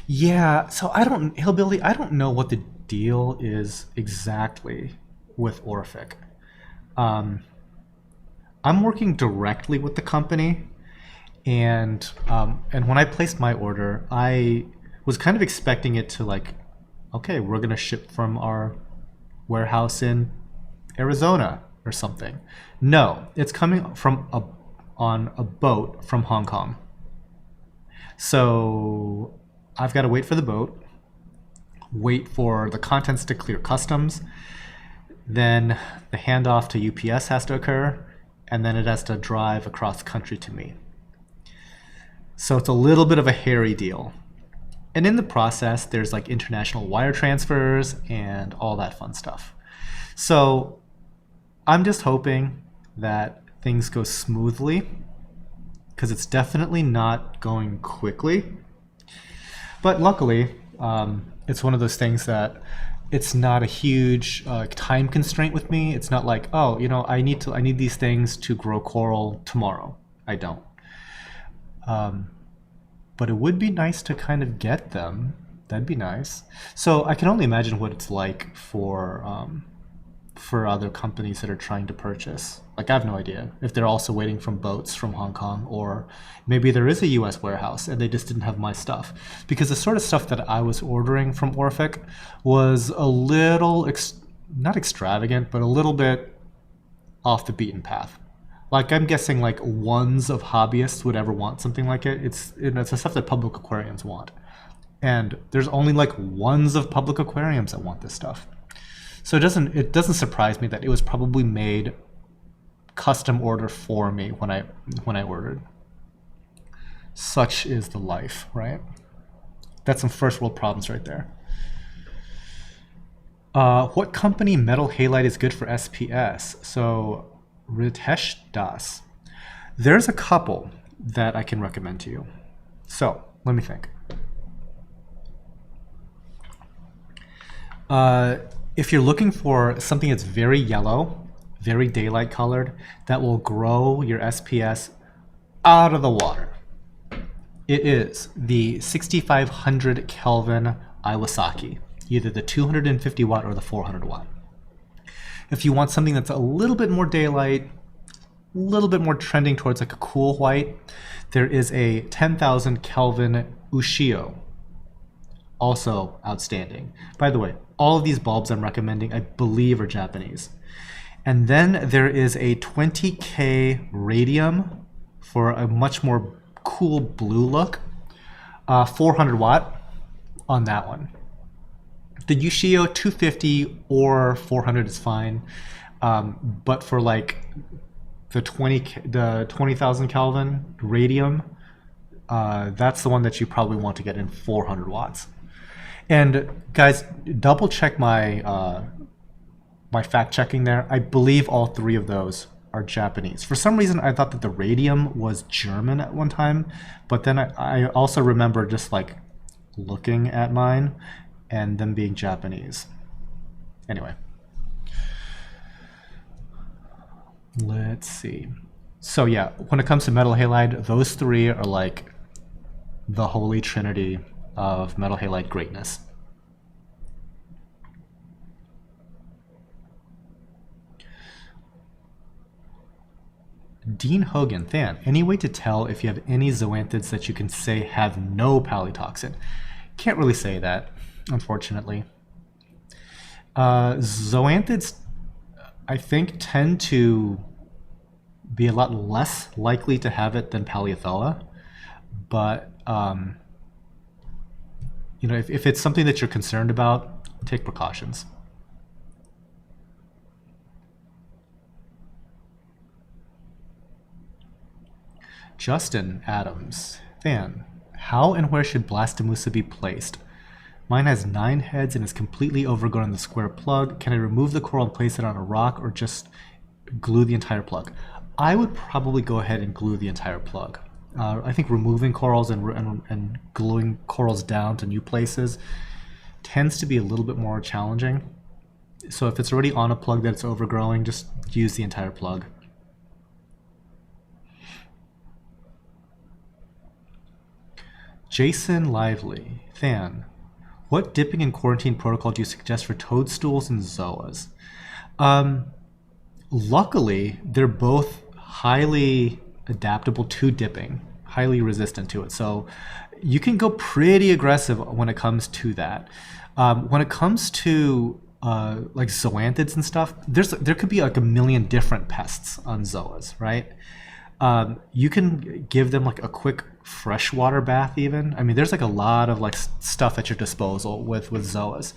Yeah, so Hillbilly, I don't know what the deal is exactly with Orphic. I'm working directly with the company, and when I placed my order, I was kind of expecting it to, like, okay, we're gonna ship from our warehouse in Arizona or something. No, it's coming from on a boat from Hong Kong. So I've got to wait for the boat, wait for the contents to clear customs, then the handoff to UPS has to occur, and then it has to drive across country to me. So it's a little bit of a hairy deal. And in the process, there's like international wire transfers and all that fun stuff. So I'm just hoping that things go smoothly, because it's definitely not going quickly. But luckily, it's one of those things that it's not a huge time constraint with me. It's not like, oh, I need these things to grow coral tomorrow. I don't. But it would be nice to kind of get them. That'd be nice. So I can only imagine what it's like for other companies that are trying to purchase. Like, I have no idea if they're also waiting from boats from Hong Kong, or maybe there is a US warehouse and they just didn't have my stuff. Because the sort of stuff that I was ordering from Orphic was a little, not extravagant, but a little bit off the beaten path. Like, I'm guessing like ones of hobbyists would ever want something like it. It's the stuff that public aquariums want. And there's only like ones of public aquariums that want this stuff. So it doesn't surprise me that it was probably made custom order for me when I ordered. Such is the life, right? That's some first world problems right there. What company metal halide is good for SPS? So Ritesh Das. There's a couple that I can recommend to you. So let me think. If you're looking for something that's very yellow, very daylight colored, that will grow your SPS out of the water, it is the 6500 Kelvin Iwasaki, either the 250 watt or the 400 watt. If you want something that's a little bit more daylight, a little bit more trending towards like a cool white, there is a 10,000 Kelvin Ushio, also outstanding. By the way, all of these bulbs I'm recommending, I believe, are Japanese. And then there is a 20K radium for a much more cool blue look. 400 watt on that one. The Ushio 250 or 400 is fine. But for like the 20,000 Kelvin radium, that's the one that you probably want to get in 400 watts. And guys, double check my my fact checking there. I believe all three of those are Japanese. For some reason, I thought that the radium was German at one time, but then I also remember just like looking at mine and them being Japanese. Anyway, let's see. So yeah, when it comes to metal halide, those three are like the holy trinity of metal halide greatness. Dean Hogan, Than, any way to tell if you have any zoanthids that you can say have no palitoxin? Can't really say that, unfortunately. Zoanthids, I think tend to be a lot less likely to have it than Paleothella, but you know, if it's something that you're concerned about, take precautions. Justin Adams, fan, how and where should Blastamusa be placed? Mine has 9 heads and is completely overgrown in the square plug. Can I remove the coral and place it on a rock, or just glue the entire plug? I would probably go ahead and glue the entire plug. I think removing corals and gluing corals down to new places tends to be a little bit more challenging. So if it's already on a plug that's overgrowing, just use the entire plug. Jason Lively, fan, what dipping and quarantine protocol do you suggest for toadstools and zoas? Luckily, they're both highly adaptable to dipping, highly resistant to it. So you can go pretty aggressive when it comes to that. When it comes to like zoanthids and stuff, there could be like a million different pests on zoas, right? You can give them like a quick freshwater bath even. I mean, there's like a lot of like stuff at your disposal with zoas.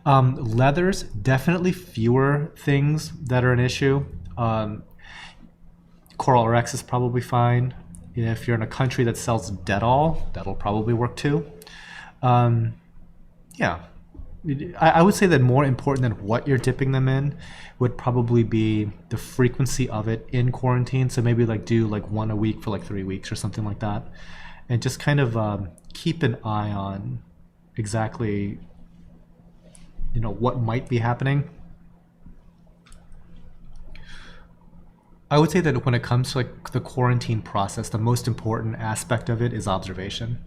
Leathers, definitely fewer things that are an issue. Coral Rex is probably fine. If you're in a country that sells Dettol, that'll probably work too. Yeah, I would say that more important than what you're dipping them in would probably be the frequency of it in quarantine. So maybe like do like 1 a week for like 3 weeks or something like that. And just kind of keep an eye on exactly, you know, what might be happening. I would say that when it comes to like the quarantine process, the most important aspect of it is observation.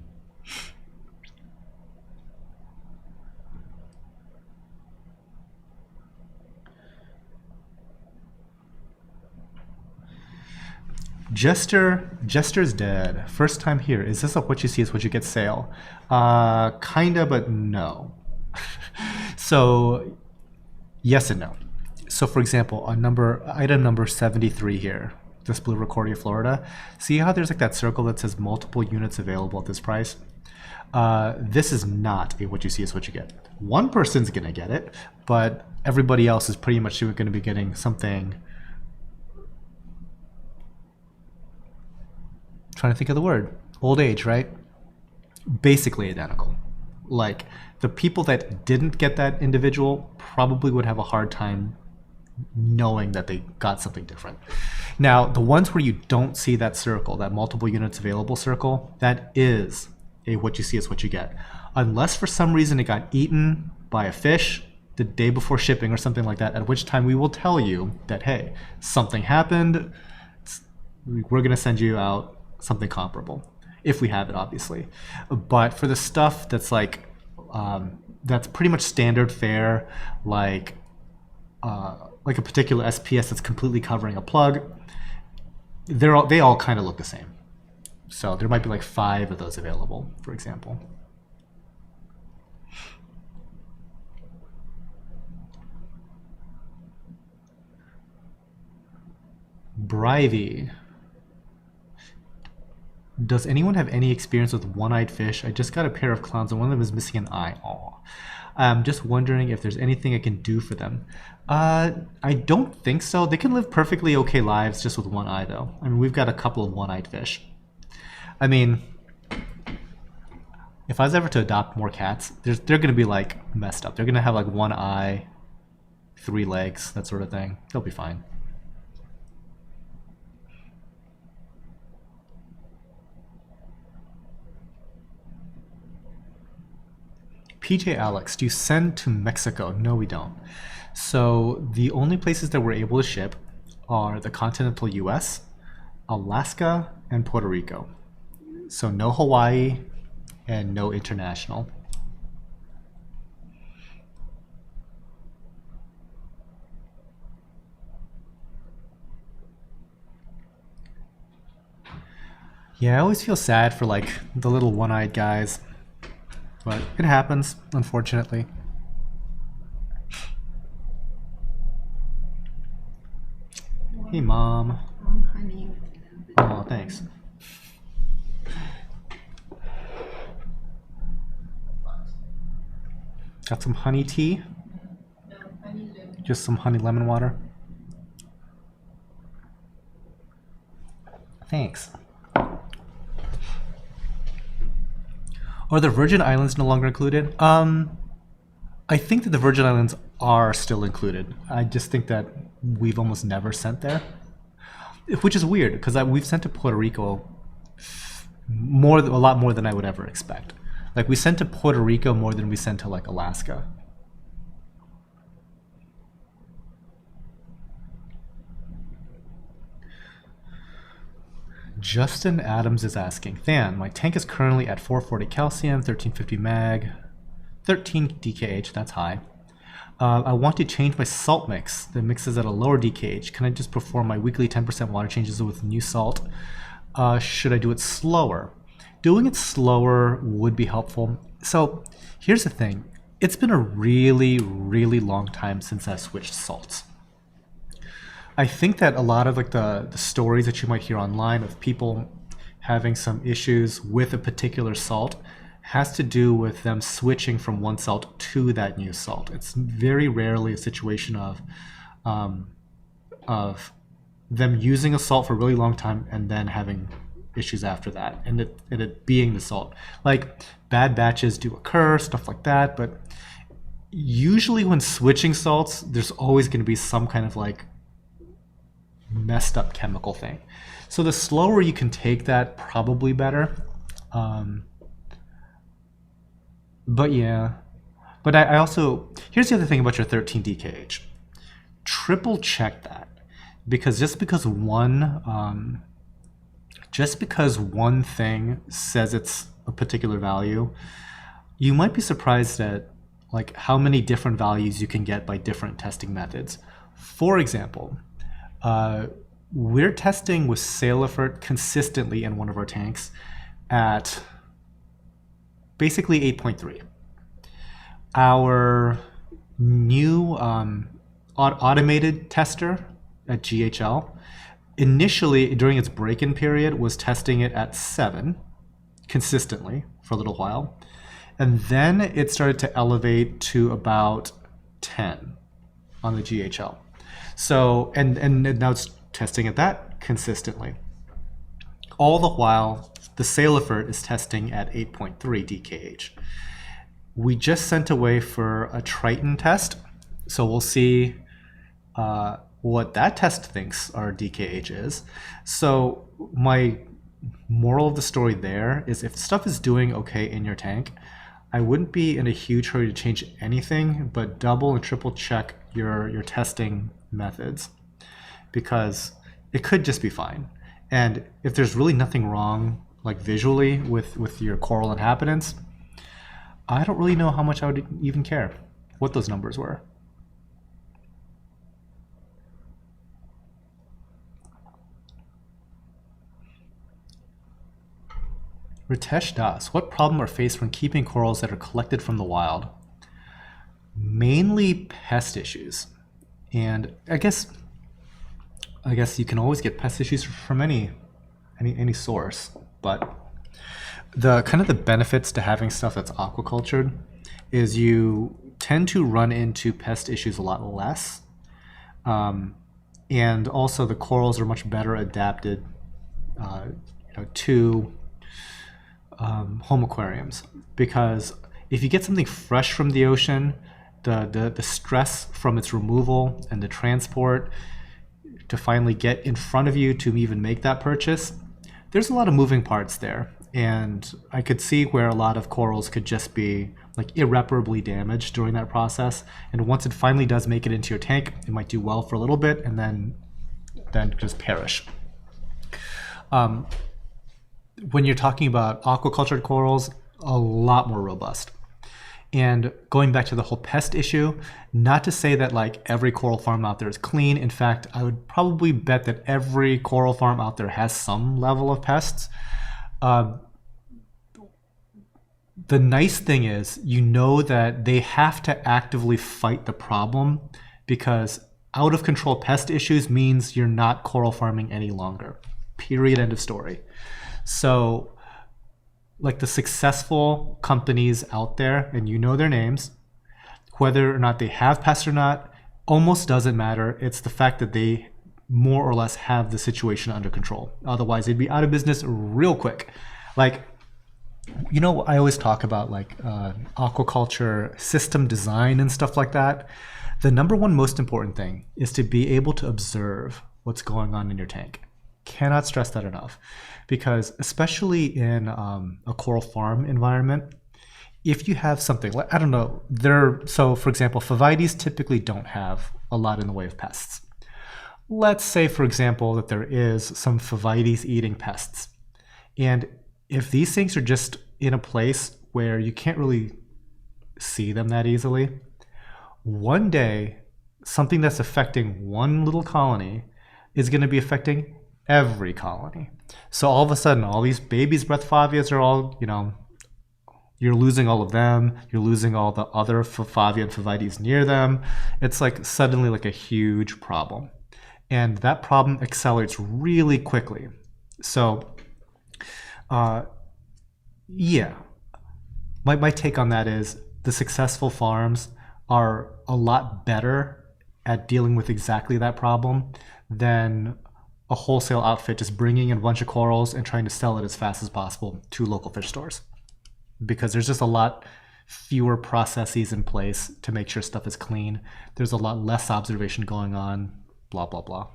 Jester's dead. First time here. Is this a what you see is what you get sale? Kinda, but no. So yes and no. So for example, item number 73 here, this Blue Recordia Florida. See how there's like that circle that says multiple units available at this price? This is not a what you see is what you get. One person's gonna get it, but everybody else is pretty much gonna be getting something. Trying to think of the word. Old age, right? Basically identical. Like the people that didn't get that individual probably would have a hard time knowing that they got something different. Now, the ones where you don't see that circle, that multiple units available circle, that is a what you see is what you get. Unless for some reason it got eaten by a fish the day before shipping or something like that, at which time we will tell you that, hey, something happened, we're gonna send you out something comparable, if we have it, obviously. But for the stuff that's like, that's pretty much standard fare, like a particular SPS that's completely covering a plug, they all kind of look the same. So there might be like 5 of those available, for example. Brivey. Does anyone have any experience with one-eyed fish? I just got a pair of clowns and one of them is missing an eye. Aw. I'm just wondering if there's anything I can do for them. I don't think so. They can live perfectly okay lives just with one eye though. I mean, we've got a couple of one-eyed fish. I mean, if I was ever to adopt more cats, they're gonna be like messed up. They're gonna have like 1 eye, 3 legs, that sort of thing. They'll be fine. PJ Alex, do you send to Mexico? No, we don't. So the only places that we're able to ship are the continental US, Alaska, and Puerto Rico. So no Hawaii and no international. Yeah, I always feel sad for like the little one-eyed guys. But it happens, unfortunately. Hey, Mom. Honey. Oh, thanks. Got some honey tea? No, honey lemon. Just some honey lemon water? Thanks. Are the Virgin Islands no longer included? I think that the Virgin Islands are still included. I just think that we've almost never sent there, which is weird because we've sent to Puerto Rico a lot more than I would ever expect. Like we sent to Puerto Rico more than we sent to like Alaska. Justin Adams is asking, Than, my tank is currently at 440 calcium, 1350 mag, 13 DKH, that's high. I want to change my salt mix that mixes at a lower DKH. Can I just perform my weekly 10% water changes with new salt? Should I do it slower? Doing it slower would be helpful. So here's the thing. It's been a really, really long time since I switched salts. I think that a lot of like the stories that you might hear online of people having some issues with a particular salt has to do with them switching from one salt to that new salt. It's very rarely a situation of them using a salt for a really long time and then having issues after that, and it being the salt. Like bad batches do occur, stuff like that, but usually when switching salts, there's always going to be some kind of like messed up chemical thing. So the slower you can take that, probably better. But yeah, but I also, here's the other thing about your 13 DKH. Triple check that, because just because one thing says it's a particular value, you might be surprised at like how many different values you can get by different testing methods. For example, we're testing with Salifert consistently in one of our tanks at basically 8.3. Our new automated tester at GHL initially during its break-in period was testing it at 7 consistently for a little while, and then it started to elevate to about 10 on the GHL. So and now it's testing at that consistently. All the while, the Salifert is testing at 8.3 DKH. We just sent away for a Triton test, so we'll see what that test thinks our DKH is. So my moral of the story there is if stuff is doing okay in your tank, I wouldn't be in a huge hurry to change anything, but double and triple check your testing methods, because it could just be fine. And if there's really nothing wrong, like visually with your coral inhabitants, I don't really know how much I would even care what those numbers were. Ritesh Das, what problem are faced when keeping corals that are collected from the wild? Mainly pest issues. And I guess you can always get pest issues from any source, but the kind of the benefits to having stuff that's aquacultured is you tend to run into pest issues a lot less, and also the corals are much better adapted to home aquariums, because if you get something fresh from the ocean, the stress from its removal and the transport to finally get in front of you to even make that purchase, there's a lot of moving parts there. And I could see where a lot of corals could just be like irreparably damaged during that process. And once it finally does make it into your tank, it might do well for a little bit and then just perish. When you're talking about aquacultured corals, a lot more robust. And going back to the whole pest issue, not to say that like every coral farm out there is clean. In fact, I would probably bet that every coral farm out there has some level of pests. The nice thing is, you know that they have to actively fight the problem, because out of control pest issues means you're not coral farming any longer. Period, end of story. So like the successful companies out there, and you know their names, whether or not they have pests or not, almost doesn't matter. It's the fact that they more or less have the situation under control. Otherwise, they'd be out of business real quick. Like, you know, I always talk about like aquaculture system design and stuff like that. The number one most important thing is to be able to observe what's going on in your tank. Cannot stress that enough, because especially in a coral farm environment, if you have something like, I don't know, so for example, Favites typically don't have a lot in the way of pests. Let's say, for example, that there is some Favites eating pests. And if these things are just in a place where you can't really see them that easily, one day, something that's affecting one little colony is going to be affecting every colony. So all of a sudden, all these babies Breathfavias are all, you know, you're losing all of them. You're losing all the other Favia and Favites near them. It's like suddenly like a huge problem. And that problem accelerates really quickly. So, yeah, my take on that is the successful farms are a lot better at dealing with exactly that problem than a wholesale outfit just bringing in a bunch of corals and trying to sell it as fast as possible to local fish stores. Because there's just a lot fewer processes in place to make sure stuff is clean. There's a lot less observation going on, blah, blah, blah.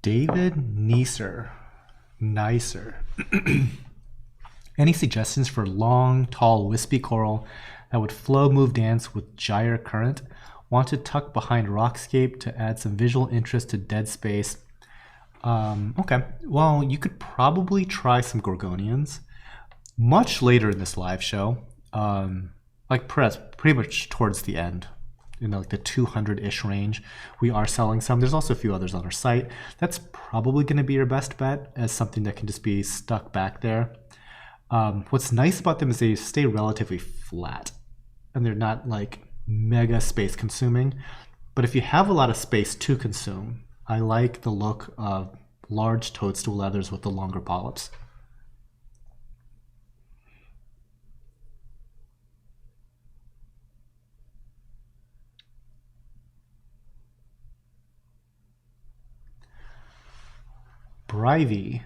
David Nicer. Any suggestions for long, tall, wispy coral that would flow, move, dance with gyre current? Want to tuck behind rockscape to add some visual interest to dead space. Okay, well, you could probably try some Gorgonians much later in this live show, like pretty much towards the end, in like the 200-ish range. We are selling some. There's also a few others on our site. That's probably going to be your best bet as something that can just be stuck back there. What's nice about them is they stay relatively flat, and they're not like mega space consuming. But if you have a lot of space to consume, I like the look of large toadstool leathers with the longer polyps. Brivey.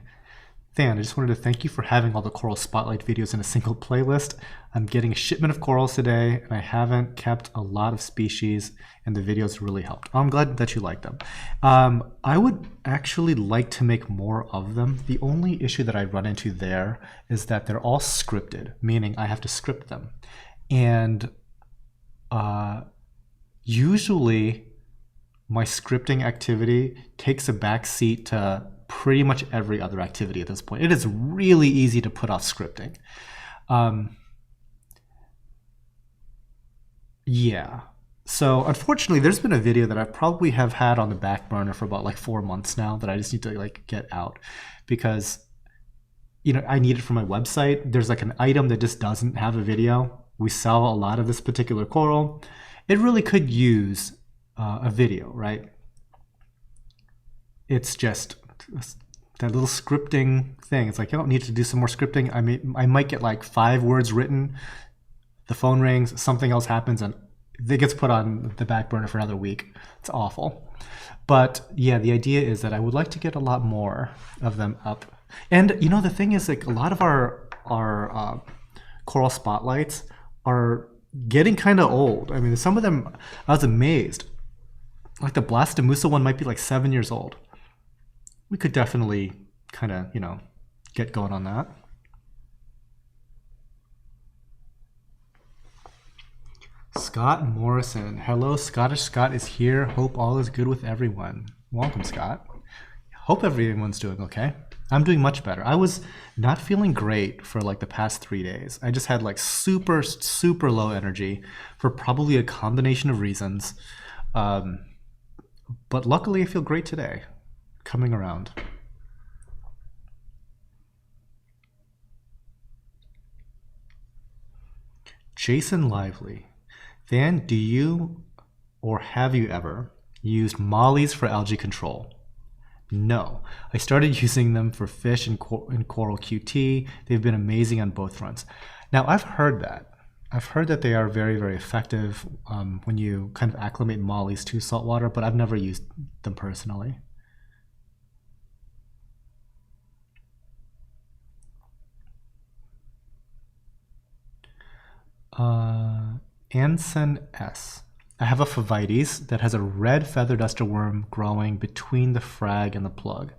Than, I just wanted to thank you for having all the coral spotlight videos in a single playlist. I'm getting a shipment of corals today, and I haven't kept a lot of species, and the videos really helped. I'm glad that you like them. I would actually like to make more of them. The only issue that I run into there is that they're all scripted, meaning I have to script them. And usually my scripting activity takes a back seat to pretty much every other activity at this point. It is really easy to put off scripting. Yeah. So unfortunately, there's been a video that I probably have had on the back burner for about like 4 months now that I just need to like get out because, you know, I need it for my website. There's like an item that just doesn't have a video. We sell a lot of this particular coral. It really could use a video, right? It's just that little scripting thing. It's like, I don't need to do some more scripting. I might get like 5 words written, the phone rings, something else happens, and it gets put on the back burner for another week. It's awful. But yeah, the idea is that I would like to get a lot more of them up. And you know, the thing is, like, a lot of our coral spotlights are getting kind of old. I mean, some of them, I was amazed. Like the Blastamusa one might be like 7 years old. We could definitely kind of, you know, get going on that. Scott Morrison. Hello, Scottish Scott is here. Hope all is good with everyone. Welcome, Scott. Hope everyone's doing okay. I'm doing much better. I was not feeling great for like the past 3 days. I just had like super low energy for probably a combination of reasons. But luckily I feel great today. Coming around. Jason Lively. Than, do you or have you ever used Mollies for algae control? No. I started using them for fish and coral QT. They've been amazing on both fronts. Now, I've heard that. I've heard that they are very, very effective when you kind of acclimate mollies to saltwater, but I've never used them personally. Anson S. I have a Phavites that has a red feather duster worm growing between the frag and the plug.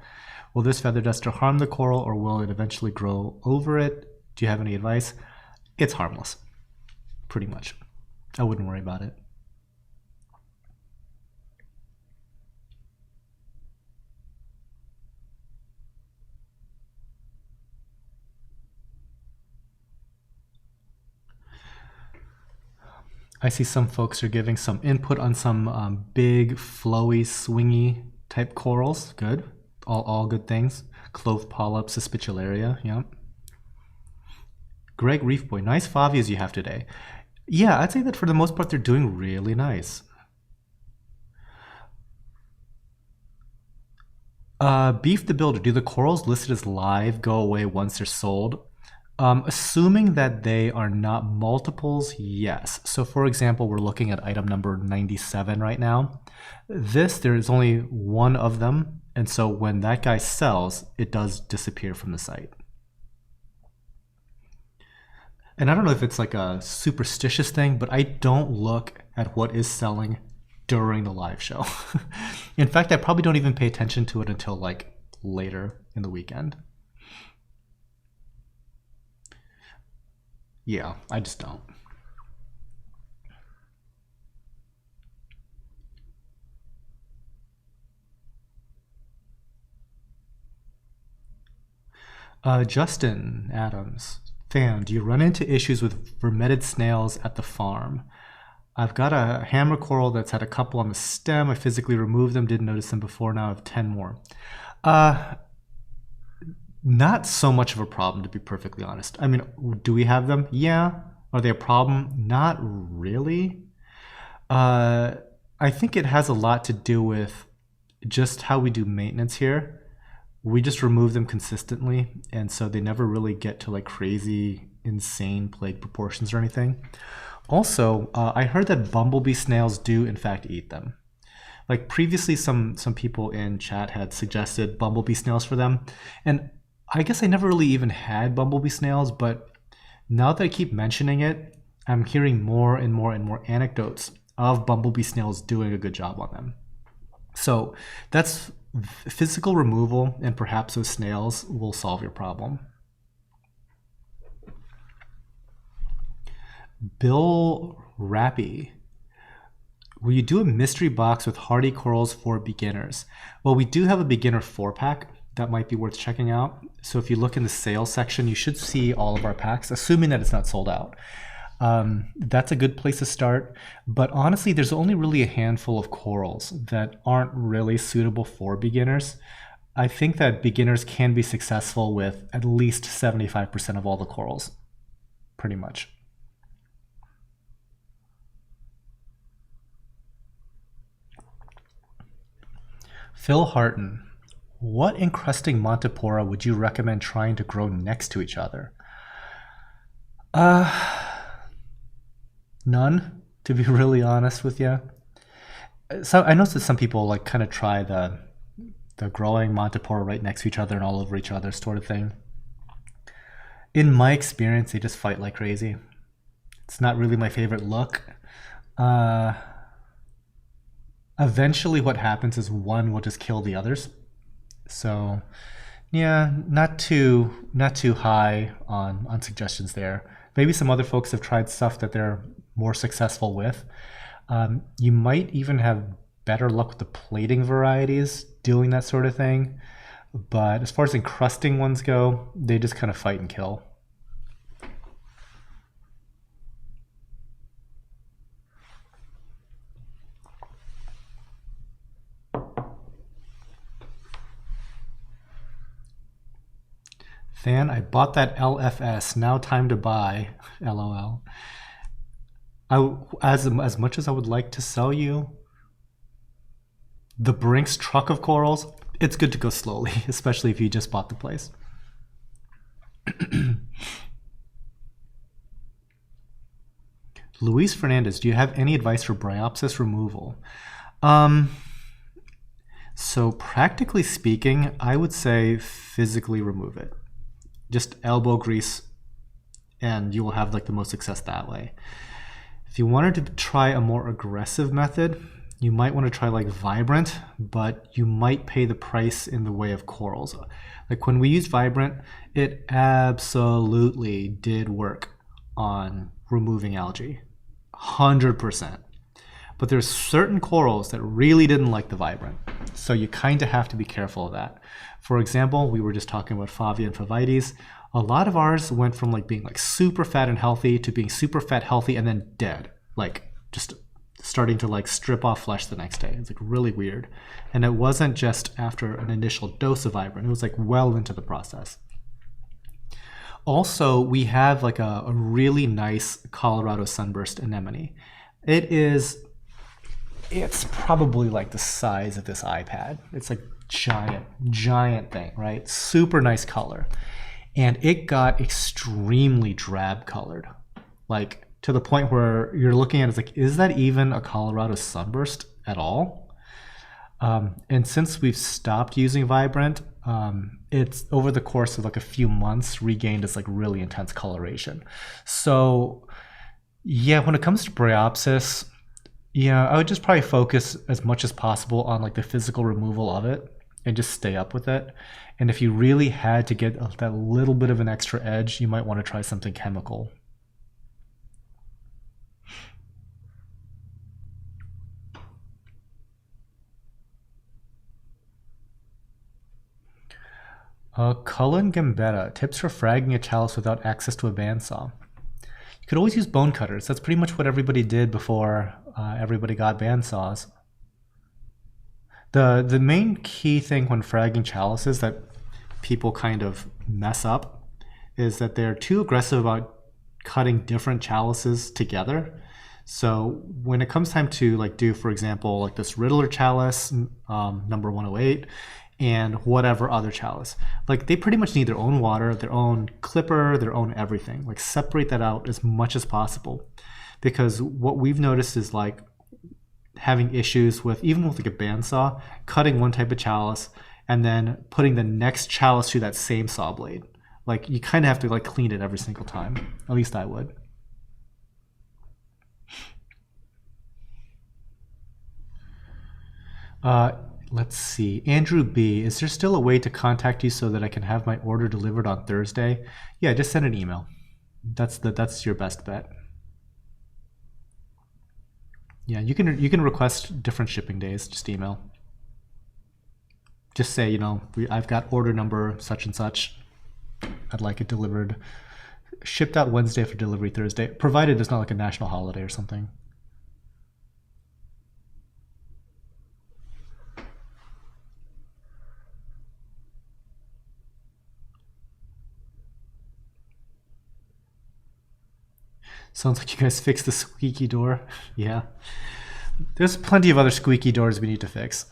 Will this feather duster harm the coral, or will it eventually grow over it? Do you have any advice? It's harmless, pretty much. I wouldn't worry about it. I see some folks are giving some input on some big, flowy, swingy type corals. Good. All good things. Clothed polyps, Spicularia. Yep. Greg Reef Boy, nice Favias you have today. Yeah, I'd say that for the most part they're doing really nice. Beef the Builder, do the corals listed as live go away once they're sold? Assuming that they are not multiples, yes. So for example, we're looking at item number 97 right now. There is only one of them, and so when that guy sells, it does disappear from the site. And I don't know if it's like a superstitious thing, but I don't look at what is selling during the live show. In fact, I probably don't even pay attention to it until like later in the weekend. Yeah, I just don't. Justin Adams. Fan, do you run into issues with fermented snails at the farm? I've got a hammer coral that's had a couple on the stem. I physically removed them, didn't notice them before. Now I have 10 more. Not so much of a problem, to be perfectly honest. I mean, do we have them? Yeah. Are they a problem? Not really. I think it has a lot to do with just how we do maintenance here. We just remove them consistently, and so they never really get to like crazy, insane plague proportions or anything. Also, I heard that bumblebee snails do in fact eat them. Like previously, some people in chat had suggested bumblebee snails for them, and I guess I never really even had bumblebee snails, but now that I keep mentioning it, I'm hearing more and more and more anecdotes of bumblebee snails doing a good job on them. So that's physical removal, and perhaps those snails will solve your problem. Bill Rappy, will you do a mystery box with hardy corals for beginners? Well, we do have a beginner 4-pack that might be worth checking out. So if you look in the sales section, you should see all of our packs, assuming that it's not sold out. That's a good place to start. But honestly, there's only really a handful of corals that aren't really suitable for beginners. I think that beginners can be successful with at least 75% of all the corals, pretty much. Phil Harton, what encrusting Montipora would you recommend trying to grow next to each other? None, to be really honest with you. So I noticed that some people like kind of try the growing Montipora right next to each other and all over each other sort of thing. In my experience, they just fight like crazy. It's not really my favorite look. Eventually what happens is one will just kill the others. So yeah, not too high on suggestions there. Maybe some other folks have tried stuff that they're more successful with. You might even have better luck with the plating varieties doing that sort of thing. But as far as encrusting ones go, they just kind of fight and kill. Fan, I bought that LFS. Now time to buy. LOL. As much as I would like to sell you the Brinks truck of corals, it's good to go slowly, especially if you just bought the place. Luis Fernandez, do you have any advice for Biopsy removal? So practically speaking, I would say physically remove it. Just elbow grease, and you will have like the most success that way. If you wanted to try a more aggressive method, you might want to try like Vibrant, but you might pay the price in the way of corals. Like when we used Vibrant, it absolutely did work on removing algae, 100%. But there's certain corals that really didn't like the Vibrant, so you kind of have to be careful of that. For example, we were just talking about Favia and Favites. A lot of ours went from like being like super fat and healthy to being super fat, healthy, and then dead. Like just starting to like strip off flesh the next day. It's like really weird. And it wasn't just after an initial dose of Vibrant. It was like well into the process. Also, we have like a really nice Colorado Sunburst anemone. It's probably like the size of this iPad. It's like giant thing, right? Super nice color. And it got extremely drab colored. Like to the point where you're looking at it, it's like, is that even a Colorado Sunburst at all? And since we've stopped using Vibrant, it's over the course of like a few months regained its like really intense coloration. So yeah, when it comes to Bryopsis, yeah, I would just probably focus as much as possible on like the physical removal of it and just stay up with it. And if you really had to get that little bit of an extra edge, you might want to try something chemical. Cullen Gambetta, tips for fragging a chalice without access to a bandsaw. You could always use bone cutters. That's pretty much what everybody did before everybody got bandsaws. The main key thing when fragging chalices that people kind of mess up is that they're too aggressive about cutting different chalices together. So when it comes time to like do, for example, like this Riddler chalice, number 108, and whatever other chalice, like they pretty much need their own water, their own clipper, their own everything. Like separate that out as much as possible, because what we've noticed is like having issues with, even with like a bandsaw, cutting one type of chalice and then putting the next chalice through that same saw blade. Like you kind of have to like clean it every single time. At least I would. Let's see. Andrew B, is there still a way to contact you so that I can have my order delivered on Thursday? Yeah, just send an email. That's your best bet. Yeah, you can request different shipping days. Just email. Just say, you know, I've got order number such and such. I'd like it delivered, shipped out Wednesday for delivery Thursday, provided it's not like a national holiday or something. Sounds like you guys fixed the squeaky door. Yeah. There's plenty of other squeaky doors we need to fix.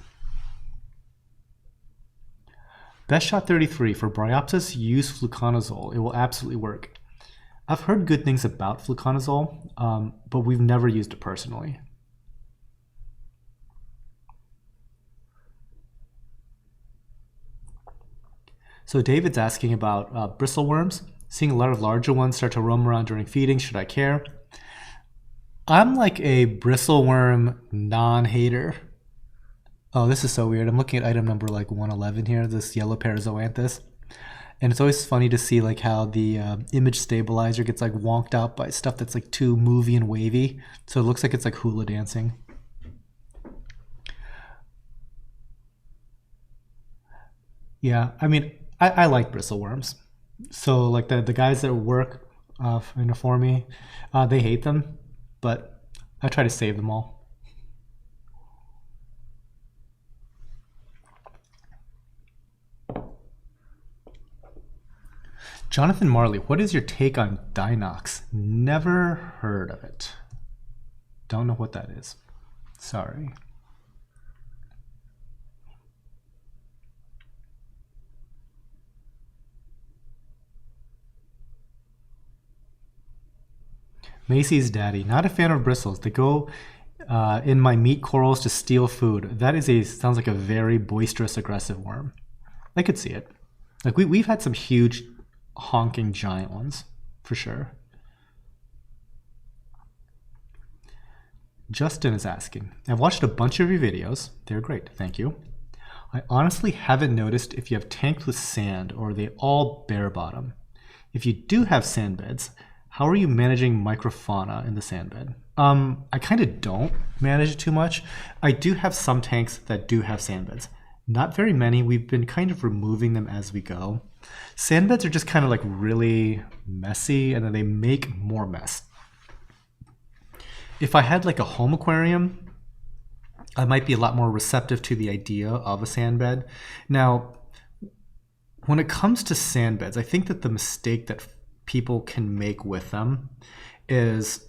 Best Shot 33, for Bryopsis, use fluconazole. It will absolutely work. I've heard good things about fluconazole, but we've never used it personally. So David's asking about bristle worms. Seeing a lot of larger ones start to roam around during feeding. Should I care? I'm like a bristle worm non-hater. Oh, this is so weird. I'm looking at item number like 111 here, this yellow parazoanthus. And it's always funny to see like how the image stabilizer gets like wonked out by stuff that's like too movie and wavy. So it looks like it's like hula dancing. Yeah, I mean, I like bristle worms. So like the guys that work for me, they hate them, but I try to save them all. Jonathan Marley, what is your take on Dinox? Never heard of it. Don't know what that is. Sorry. Macy's daddy, not a fan of bristles. They go in my meat corals to steal food. That sounds like a very boisterous, aggressive worm. I could see it. Like we've had some huge, honking giant ones, for sure. Justin is asking, I've watched a bunch of your videos. They're great, thank you. I honestly haven't noticed if you have tanks with sand or are they all bare bottom. If you do have sand beds, how are you managing microfauna in the sand bed? I kind of don't manage it too much. I do have some tanks that do have sand beds. Not very many. We've been kind of removing them as we go. Sand beds are just kind of like really messy and then they make more mess. If I had like a home aquarium, I might be a lot more receptive to the idea of a sand bed. Now, when it comes to sand beds, I think that the mistake that people can make with them is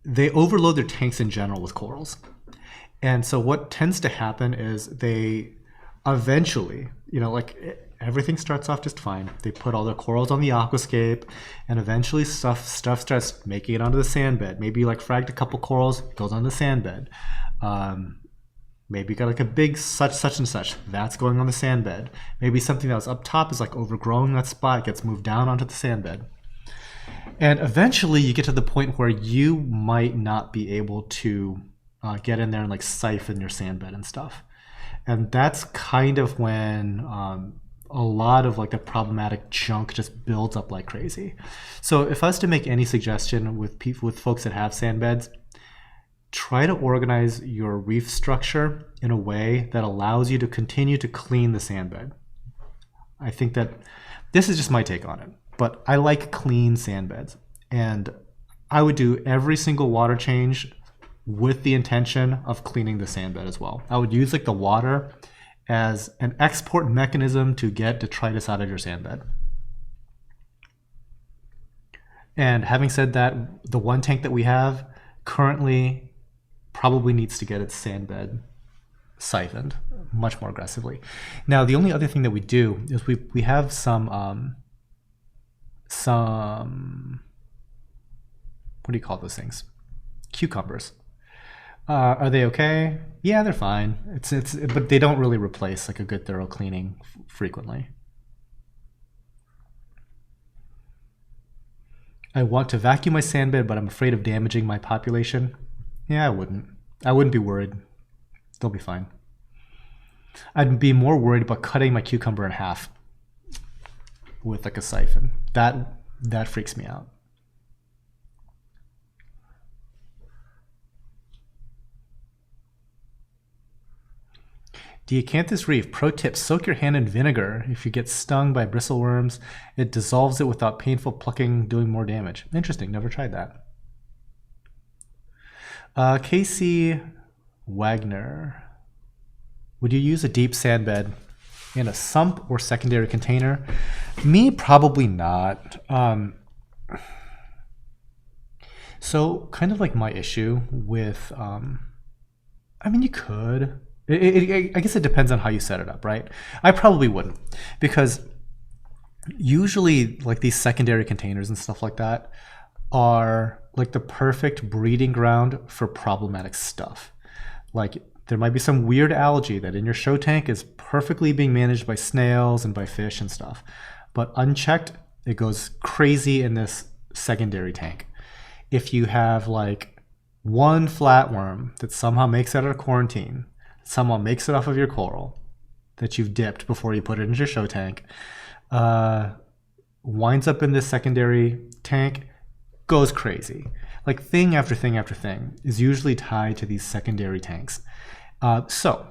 they overload their tanks in general with corals. And so what tends to happen is they eventually, like everything starts off just fine. They put all their corals on the aquascape and eventually stuff starts making it onto the sand bed. Maybe you like fragged a couple corals, goes on the sand bed. Maybe you got like a big such and such, that's going on the sand bed. Maybe something that was up top is like overgrowing that spot, gets moved down onto the sand bed. And eventually you get to the point where you might not be able to get in there and like siphon your sand bed and stuff. And that's kind of when a lot of like the problematic junk just builds up like crazy. So if I was to make any suggestion with folks that have sand beds, try to organize your reef structure in a way that allows you to continue to clean the sand bed. I think that this is just my take on it, but I like clean sand beds. And I would do every single water change with the intention of cleaning the sand bed as well. I would use like the water as an export mechanism to get detritus out of your sand bed. And having said that, the one tank that we have currently probably needs to get its sand bed siphoned much more aggressively. Now, the only other thing that we do is we have some what do you call those things? Cucumbers. Are they okay? Yeah, they're fine. But they don't really replace like a good thorough cleaning frequently. I want to vacuum my sand bed, but I'm afraid of damaging my population. Yeah, I wouldn't be worried. They'll be fine. I'd be more worried about cutting my cucumber in half with like a siphon. That freaks me out. Diacanthus reef, pro tip, soak your hand in vinegar. If you get stung by bristle worms, it dissolves it without painful plucking, doing more damage. Interesting, never tried that. Casey Wagner, would you use a deep sand bed in a sump or secondary container? Me, probably not. So kind of like my issue with, I mean, you could. I guess it depends on how you set it up, right? I probably wouldn't, because usually like these secondary containers and stuff like that are like the perfect breeding ground for problematic stuff. Like there might be some weird algae that in your show tank is perfectly being managed by snails and by fish and stuff, but unchecked, it goes crazy in this secondary tank. If you have like one flatworm that somehow makes it out of quarantine, someone makes it off of your coral that you've dipped before you put it into your show tank, winds up in this secondary tank, goes crazy. Like thing after thing after thing is usually tied to these secondary tanks. So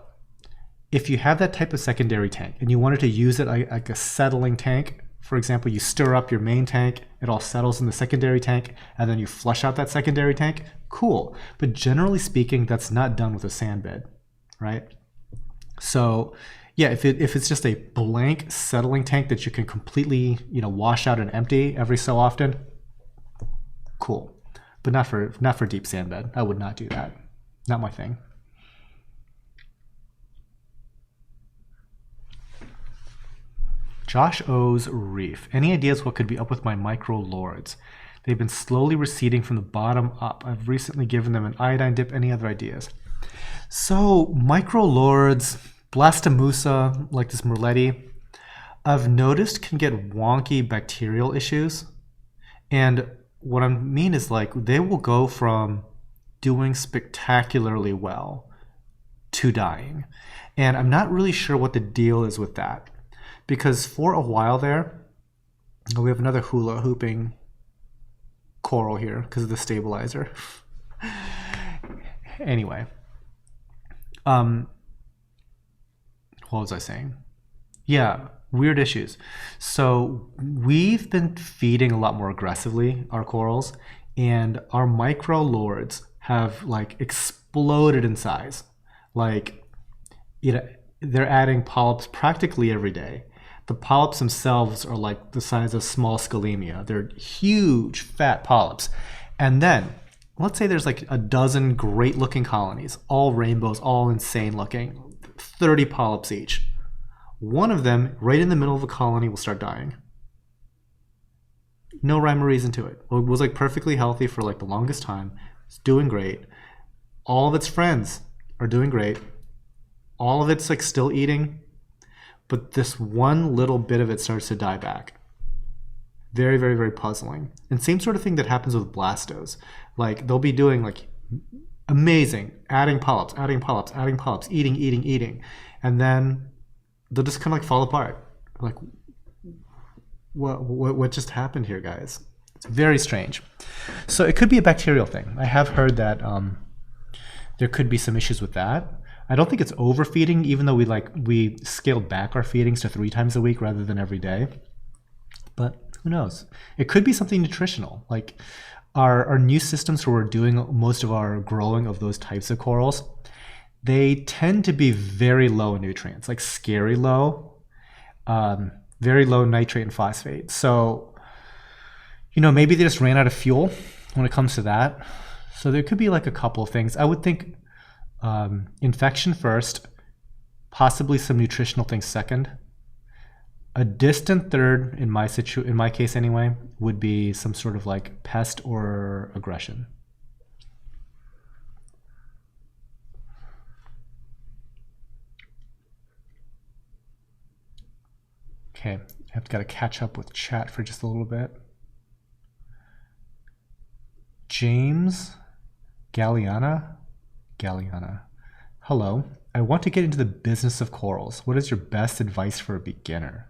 if you have that type of secondary tank and you wanted to use it like a settling tank, for example, you stir up your main tank, it all settles in the secondary tank, and then you flush out that secondary tank, cool. But generally speaking, that's not done with a sand bed, right? So yeah, if it's just a blank settling tank that you can completely, wash out and empty every so often, cool. but not for deep sand bed. I would not do that. Not my thing. Josh O's Reef. Any ideas what could be up with my micro lords? They've been slowly receding from the bottom up. I've recently given them an iodine dip. Any other ideas? So micro lords, Blastamusa, like this Merletti, I've noticed can get wonky bacterial issues. And what I mean is like they will go from doing spectacularly well to dying. And I'm not really sure what the deal is with that. Because for a while there, we have another hula hooping coral here because of the stabilizer. Anyway, what was I saying? Yeah, weird issues. So we've been feeding a lot more aggressively our corals, and our micro lords have like exploded in size. Like, they're adding polyps practically every day. The polyps themselves are like the size of small scalemia. They're huge, fat polyps. And then, let's say there's like a dozen great looking colonies, all rainbows, all insane looking, 30 polyps each. One of them, right in the middle of a colony, will start dying. No rhyme or reason to it. It was like perfectly healthy for like the longest time. It's doing great. All of its friends are doing great. All of it's like still eating. But this one little bit of it starts to die back. Very, very, very puzzling. And same sort of thing that happens with Blastos. Like they'll be doing like amazing, adding polyps, eating. And then they'll just kind of like fall apart. Like, what just happened here, guys? It's very strange. So it could be a bacterial thing. I have heard that there could be some issues with that. I don't think it's overfeeding, even though we scaled back our feedings to 3 times a week rather than every day. But who knows? It could be something nutritional. Like our new systems who are doing most of our growing of those types of corals, they tend to be very low in nutrients, like scary low, very low nitrate and phosphate. So, maybe they just ran out of fuel when it comes to that. So there could be like a couple of things. I would think infection first, possibly some nutritional things second. A distant third, in my case anyway, would be some sort of like pest or aggression. Okay, I've got to catch up with chat for just a little bit. James Galliana. Hello. I want to get into the business of corals. What is your best advice for a beginner?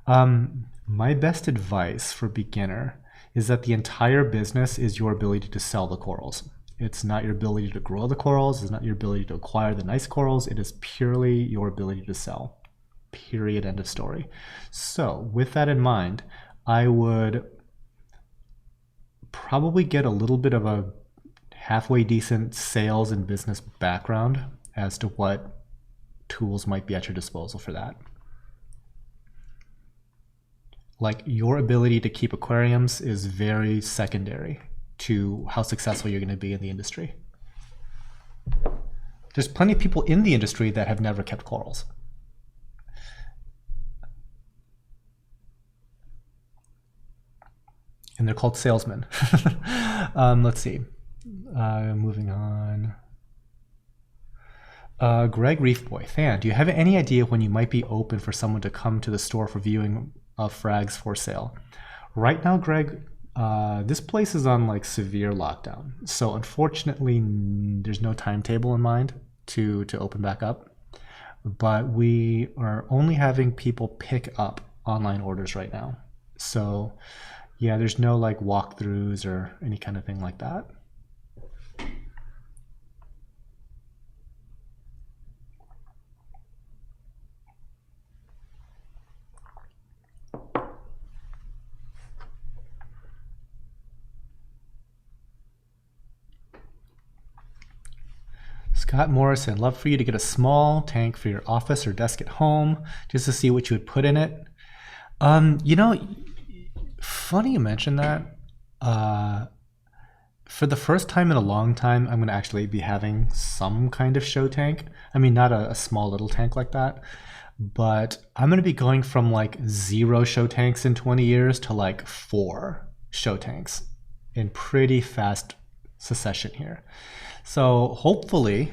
My best advice for a beginner is that the entire business is your ability to sell the corals. It's not your ability to grow the corals. It's not your ability to acquire the nice corals. It is purely your ability to sell. Period. End of story. So with that in mind, I would probably get a little bit of a halfway decent sales and business background as to what tools might be at your disposal for that. Like your ability to keep aquariums is very secondary to how successful you're going to be in the industry. There's plenty of people in the industry that have never kept corals. And they're called salesmen. Let's see. Moving on. Greg Reef Boy, Fan, do you have any idea when you might be open for someone to come to the store for viewing of frags for sale? Right now, Greg, this place is on like severe lockdown. So unfortunately, there's no timetable in mind to open back up. But we are only having people pick up online orders right now. So yeah, there's no like walkthroughs or any kind of thing like that. Scott Morrison, love for you to get a small tank for your office or desk at home just to see what you would put in it. Funny you mention that. for the first time in a long time, I'm going to actually be having some kind of show tank. I mean, not a small little tank like that, but I'm going to be going from like 0 show tanks in 20 years to like 4 show tanks in pretty fast succession here. So hopefully,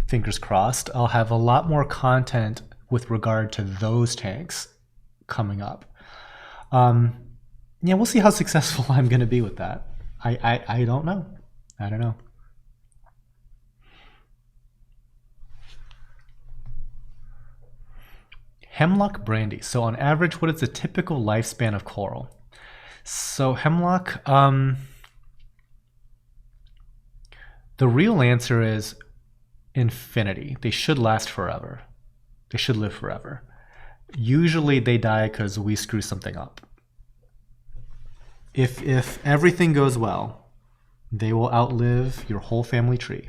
fingers crossed, I'll have a lot more content with regard to those tanks coming up. Yeah, we'll see how successful I'm going to be with that. I don't know. I don't know. Hemlock brandy. So on average, what is the typical lifespan of coral? So hemlock, the real answer is infinity. They should last forever. They should live forever. Usually they die because we screw something up. If everything goes well, they will outlive your whole family tree.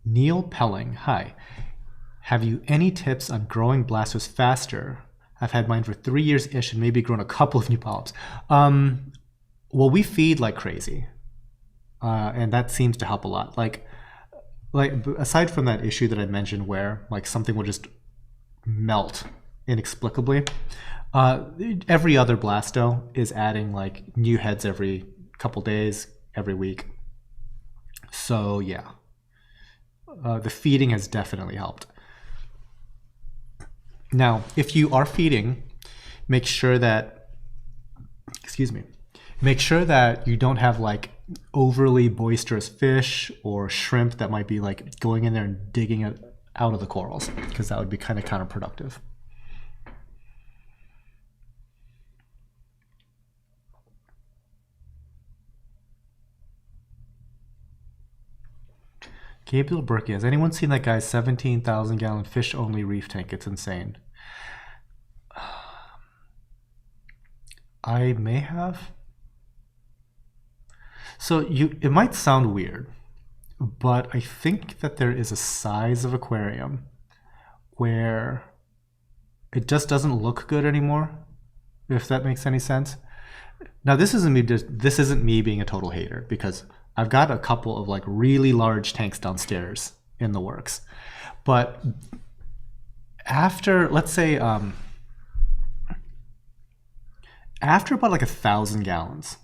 Neil Pelling, hi. Have you any tips on growing Blastos faster? I've had mine for 3 years-ish and maybe grown a couple of new polyps. Well, we feed like crazy, and that seems to help a lot. Like aside from that issue that I mentioned where like something will just melt inexplicably, every other Blasto is adding like new heads every couple days, every week. So yeah, the feeding has definitely helped. Now, if you are feeding, make sure that, make sure that you don't have like overly boisterous fish or shrimp that might be like going in there and digging it out of the corals, because that would be kind of counterproductive. Gabriel Burke, has anyone seen that guy's 17,000 gallon fish only reef tank? It's insane. I may have. So it might sound weird, but I think that there is a size of aquarium where it just doesn't look good anymore, if that makes any sense. Now this isn't me being a total hater, because I've got a couple of like really large tanks downstairs in the works. But after, let's say, after about like 1,000 gallons,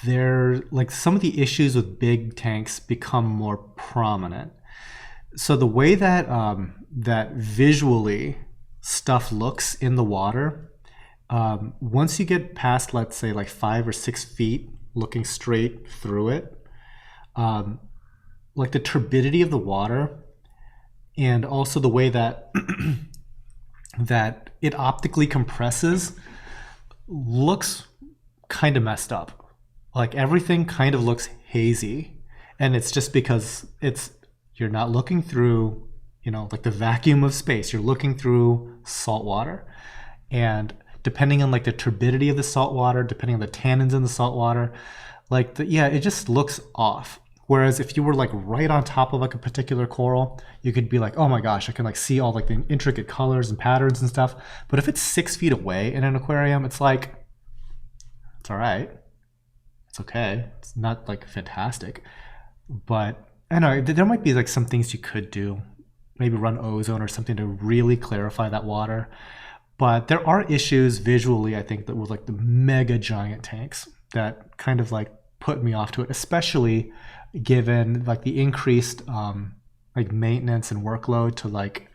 there, like, some of the issues with big tanks become more prominent. So the way that that visually stuff looks in the water, once you get past, let's say, like 5 or 6 feet looking straight through it, like the turbidity of the water, and also the way that that it optically compresses, looks kind of messed up. Like everything kind of looks hazy, and it's just because you're not looking through, like the vacuum of space. You're looking through salt water, and depending on like the turbidity of the salt water, depending on the tannins in the salt water, like it just looks off. Whereas if you were like right on top of like a particular coral, you could be like, oh my gosh, I can like see all like the intricate colors and patterns and stuff. But if it's 6 feet away in an aquarium, it's like, it's all right. It's okay. It's not like fantastic. But I don't know, there might be like some things you could do. Maybe run ozone or something to really clarify that water. But there are issues visually, I think, that with like the mega giant tanks that kind of like put me off to it, especially given like the increased like maintenance and workload to like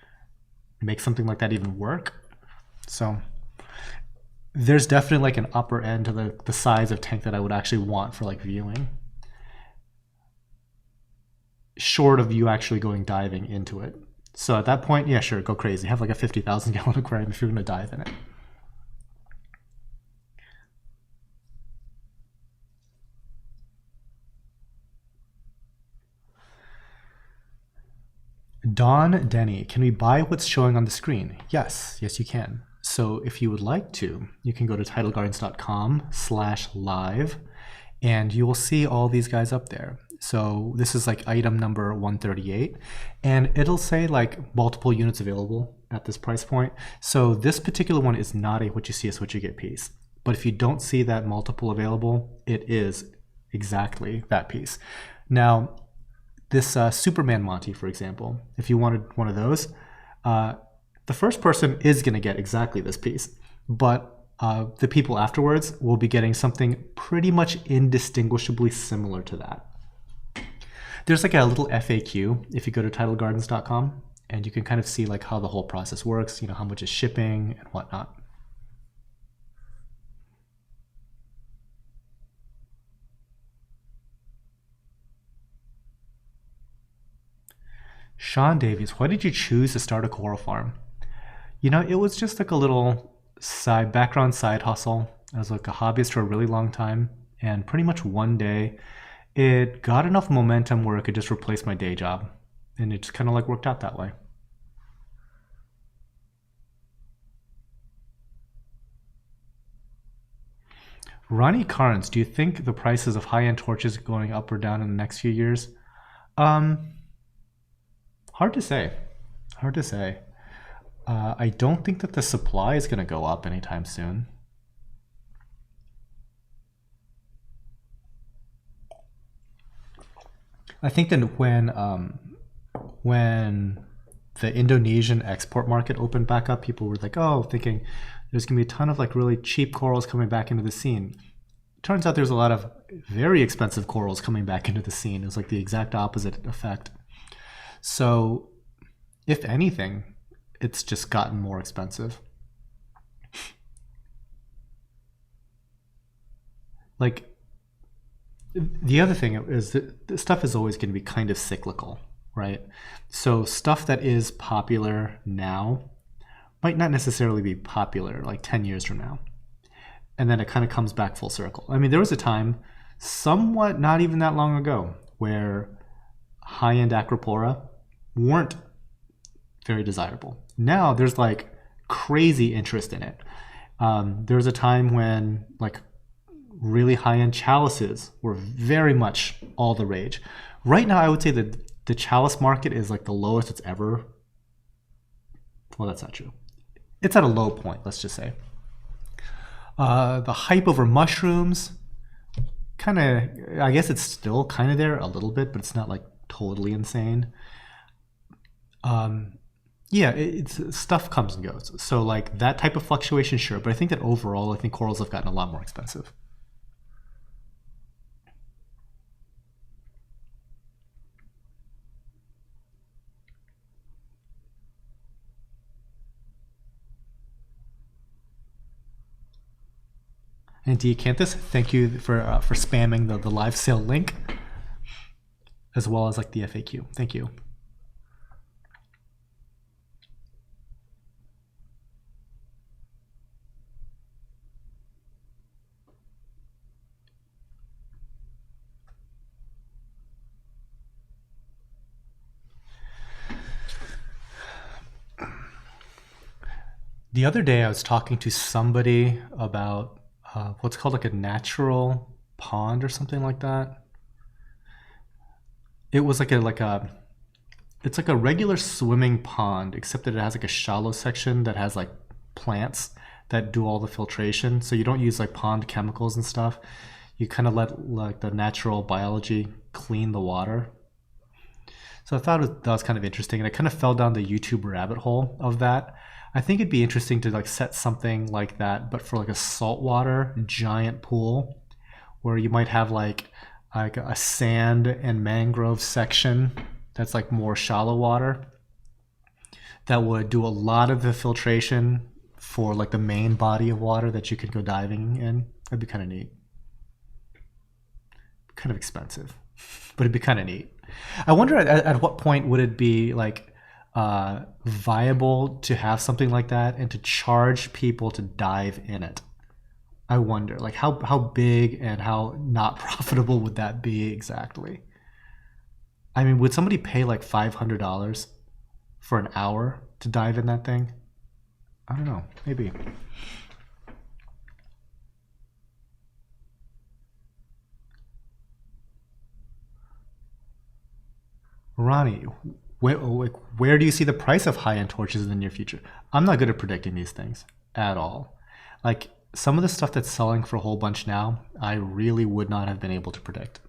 make something like that even work. So there's definitely like an upper end to the size of tank that I would actually want for like viewing, short of you actually going diving into it. So at that point, yeah, sure, go crazy. Have like a 50,000 gallon aquarium if you're going to dive in it. Don Denny, can we buy what's showing on the screen? Yes, you can. So if you would like to, you can go to titlegardens.com/live, and you will see all these guys up there. So this is like item number 138, and it'll say like multiple units available at this price point. So this particular one is not a what you see is what you get piece. But if you don't see that multiple available, it is exactly that piece. Now, this Superman Monty, for example, if you wanted one of those, the first person is going to get exactly this piece, but the people afterwards will be getting something pretty much indistinguishably similar to that. There's like a little FAQ if you go to titlegardens.com, and you can kind of see like how the whole process works, you know, how much is shipping and whatnot. Sean Davies, why did you choose to start a coral farm? You know, it was just like a little background side hustle. I was like a hobbyist for a really long time, and pretty much one day it got enough momentum where it could just replace my day job, and it just kind of like worked out that way. Ronnie Carnes, do you think the prices of high-end torches are going up or down in the next few years? Hard to say. Hard to say. I don't think that the supply is going to go up anytime soon. I think that when the Indonesian export market opened back up, people were like, oh, thinking there's going to be a ton of like really cheap corals coming back into the scene. Turns out there's a lot of very expensive corals coming back into the scene. It's like the exact opposite effect. So if anything, it's just gotten more expensive. Like, the other thing is that the stuff is always going to be kind of cyclical, right? So stuff that is popular now might not necessarily be popular like 10 years from now. And then it kind of comes back full circle. I mean, there was a time, somewhat not even that long ago, where high-end Acropora weren't very desirable. Now there's like crazy interest in it. There was a time when like really high-end chalices were very much all the rage. Right now, I would say that the chalice market is like the lowest it's ever. Well, that's not true. It's at a low point, let's just say. The hype over mushrooms, kind of, I guess it's still kind of there a little bit, but it's not like totally insane. Yeah, it's stuff comes and goes. So like that type of fluctuation, sure. But I think that overall, I think corals have gotten a lot more expensive. And Diacanthus, thank you for spamming the live sale link, as well as like the FAQ. Thank you. The other day I was talking to somebody about what's called like a natural pond or something like that. It was like it's like a regular swimming pond, except that it has like a shallow section that has like plants that do all the filtration. So you don't use like pond chemicals and stuff. You kind of let like the natural biology clean the water. So I thought that was kind of interesting, and I kind of fell down the YouTube rabbit hole of that. I think it'd be interesting to like set something like that, but for like a saltwater giant pool, where you might have like a sand and mangrove section that's like more shallow water that would do a lot of the filtration for like the main body of water that you could go diving in. That'd be kind of neat. Kind of expensive, but it'd be kind of neat. I wonder at what point would it be like viable to have something like that and to charge people to dive in it. I wonder, like how big and how not profitable would that be exactly? I mean, would somebody pay like $500 for an hour to dive in that thing? I don't know, maybe. Ronnie, where do you see the price of high-end torches in the near future? I'm not good at predicting these things at all. Like, some of the stuff that's selling for a whole bunch now, I really would not have been able to predict.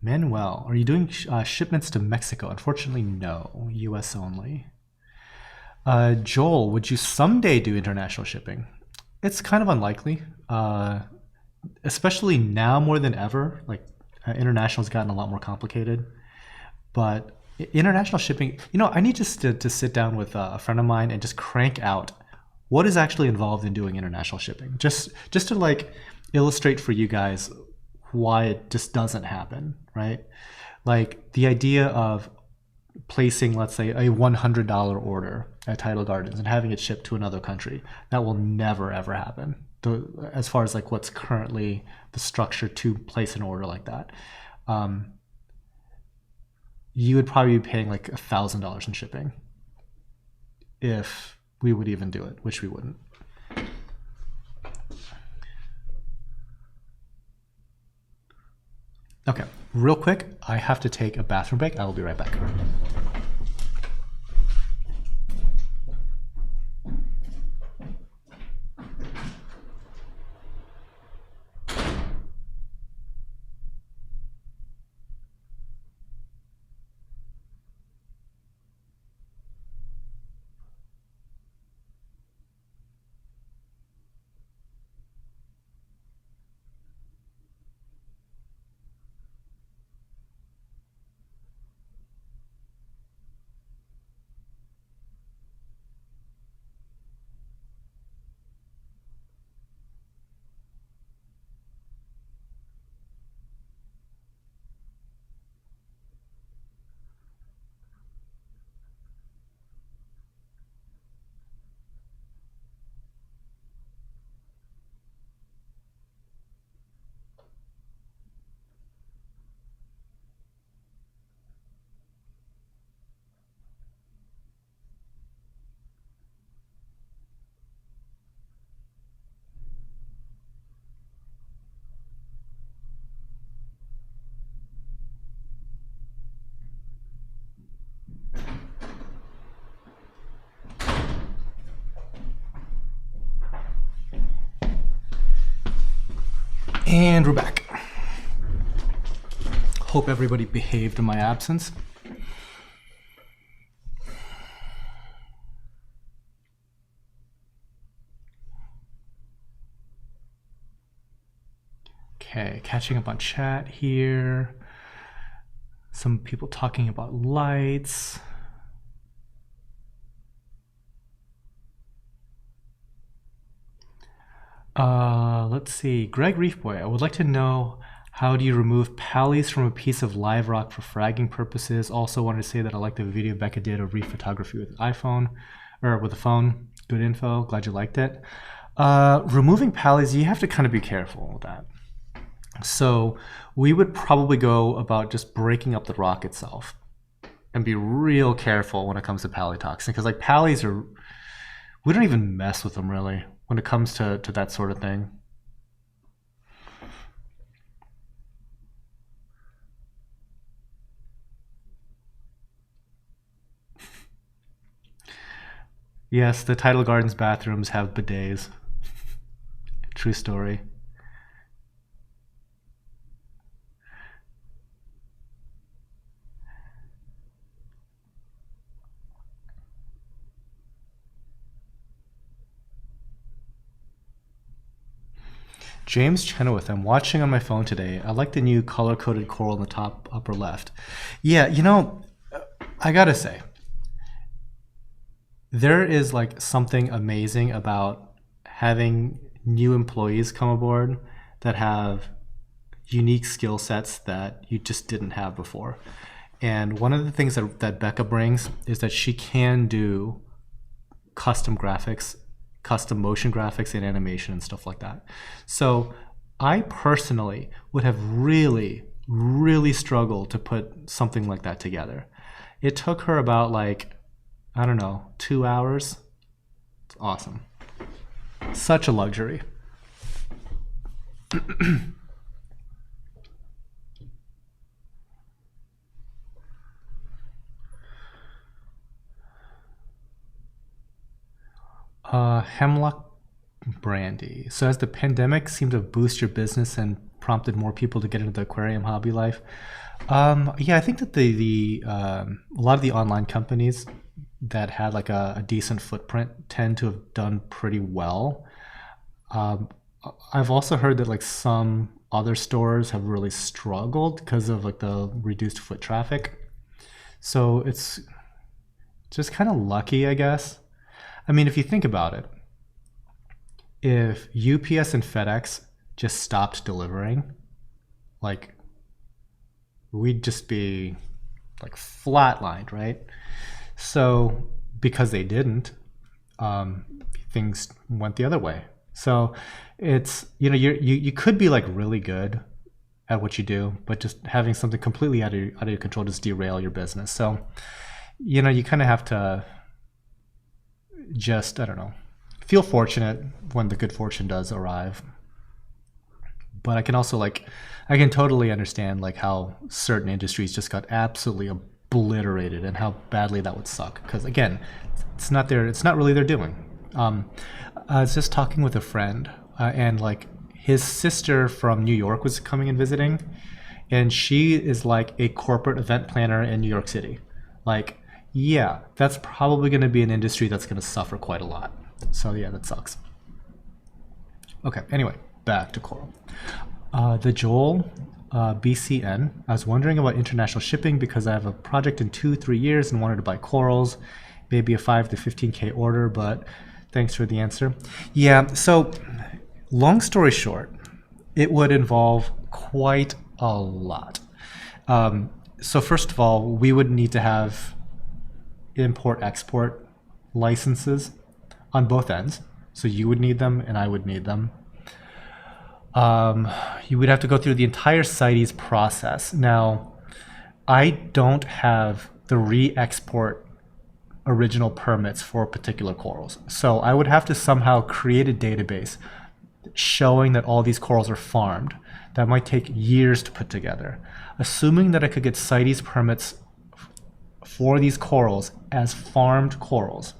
Manuel, are you doing shipments to Mexico? Unfortunately, no. US only. Joel, would you someday do international shipping? It's kind of unlikely, especially now more than ever. Like, international's gotten a lot more complicated. But international shipping, you know, I need just to sit down with a friend of mine and just crank out what is actually involved in doing international shipping. Just to like illustrate for you guys why it just doesn't happen, right? Like the idea of placing, let's say, a $100 order at Tidal Gardens and having it shipped to another country, that will never ever happen. As far as like what's currently the structure to place an order like that, you would probably be paying like $1,000 in shipping if we would even do it, which we wouldn't. Okay, real quick, I have to take a bathroom break. I will be right back. And we're back. Hope everybody behaved in my absence. Okay, catching up on chat here. Some people talking about lights. Let's see. Greg Reefboy, I would like to know, how do you remove Pallies from a piece of live rock for fragging purposes? Also wanted to say that I like the video Becca did of reef photography with iPhone, or with a phone. Good info. Glad you liked it. Removing Pallies, you have to kind of be careful with that. So we would probably go about just breaking up the rock itself and be real careful when it comes to Pallytoxin, because like Pallies are, we don't even mess with them really when it comes to that sort of thing. Yes, the Tidal Gardens bathrooms have bidets. True story. James Chenoweth, I'm watching on my phone today. I like the new color-coded coral in the top upper left. Yeah, you know, I gotta say, there is like something amazing about having new employees come aboard that have unique skill sets that you just didn't have before. And one of the things that Becca brings is that she can do custom graphics, custom motion graphics and animation and stuff like that. So I personally would have really, really struggled to put something like that together. It took her about like, I don't know, 2 hours. It's awesome. Such a luxury. Hemlock Brandy. So as the pandemic seemed to boost your business and prompted more people to get into the aquarium hobby life, yeah, I think that a lot of the online companies that had like a decent footprint tend to have done pretty well. I've also heard that like some other stores have really struggled because of like the reduced foot traffic. So it's just kind of lucky, I guess. I mean, if you think about it, if UPS and FedEx just stopped delivering, like we'd just be like flatlined, right? So because they didn't, things went the other way. So it's, you could be like really good at what you do, but just having something completely out of your control just derail your business. So, you kind of have to just, I don't know, feel fortunate when the good fortune does arrive. But I can also I can totally understand like how certain industries just got absolutely obliterated and how badly that would suck. Because again, it's not really their doing. I was just talking with a friend, and like his sister from New York was coming and visiting, and she is like a corporate event planner in New York City. Like, yeah, that's probably going to be an industry that's going to suffer quite a lot. So yeah, that sucks. Okay, anyway, back to coral. The Joel BCN. I was wondering about international shipping because I have a project in 2-3 years and wanted to buy corals, maybe a 5 to 15K order, but thanks for the answer. Yeah, so long story short, it would involve quite a lot. So first of all, we would need to have import-export licenses on both ends. So you would need them and I would need them. You would have to go through the entire CITES process. Now, I don't have the re-export original permits for particular corals. So I would have to somehow create a database showing that all these corals are farmed. That might take years to put together. Assuming that I could get CITES permits for these corals as farmed corals,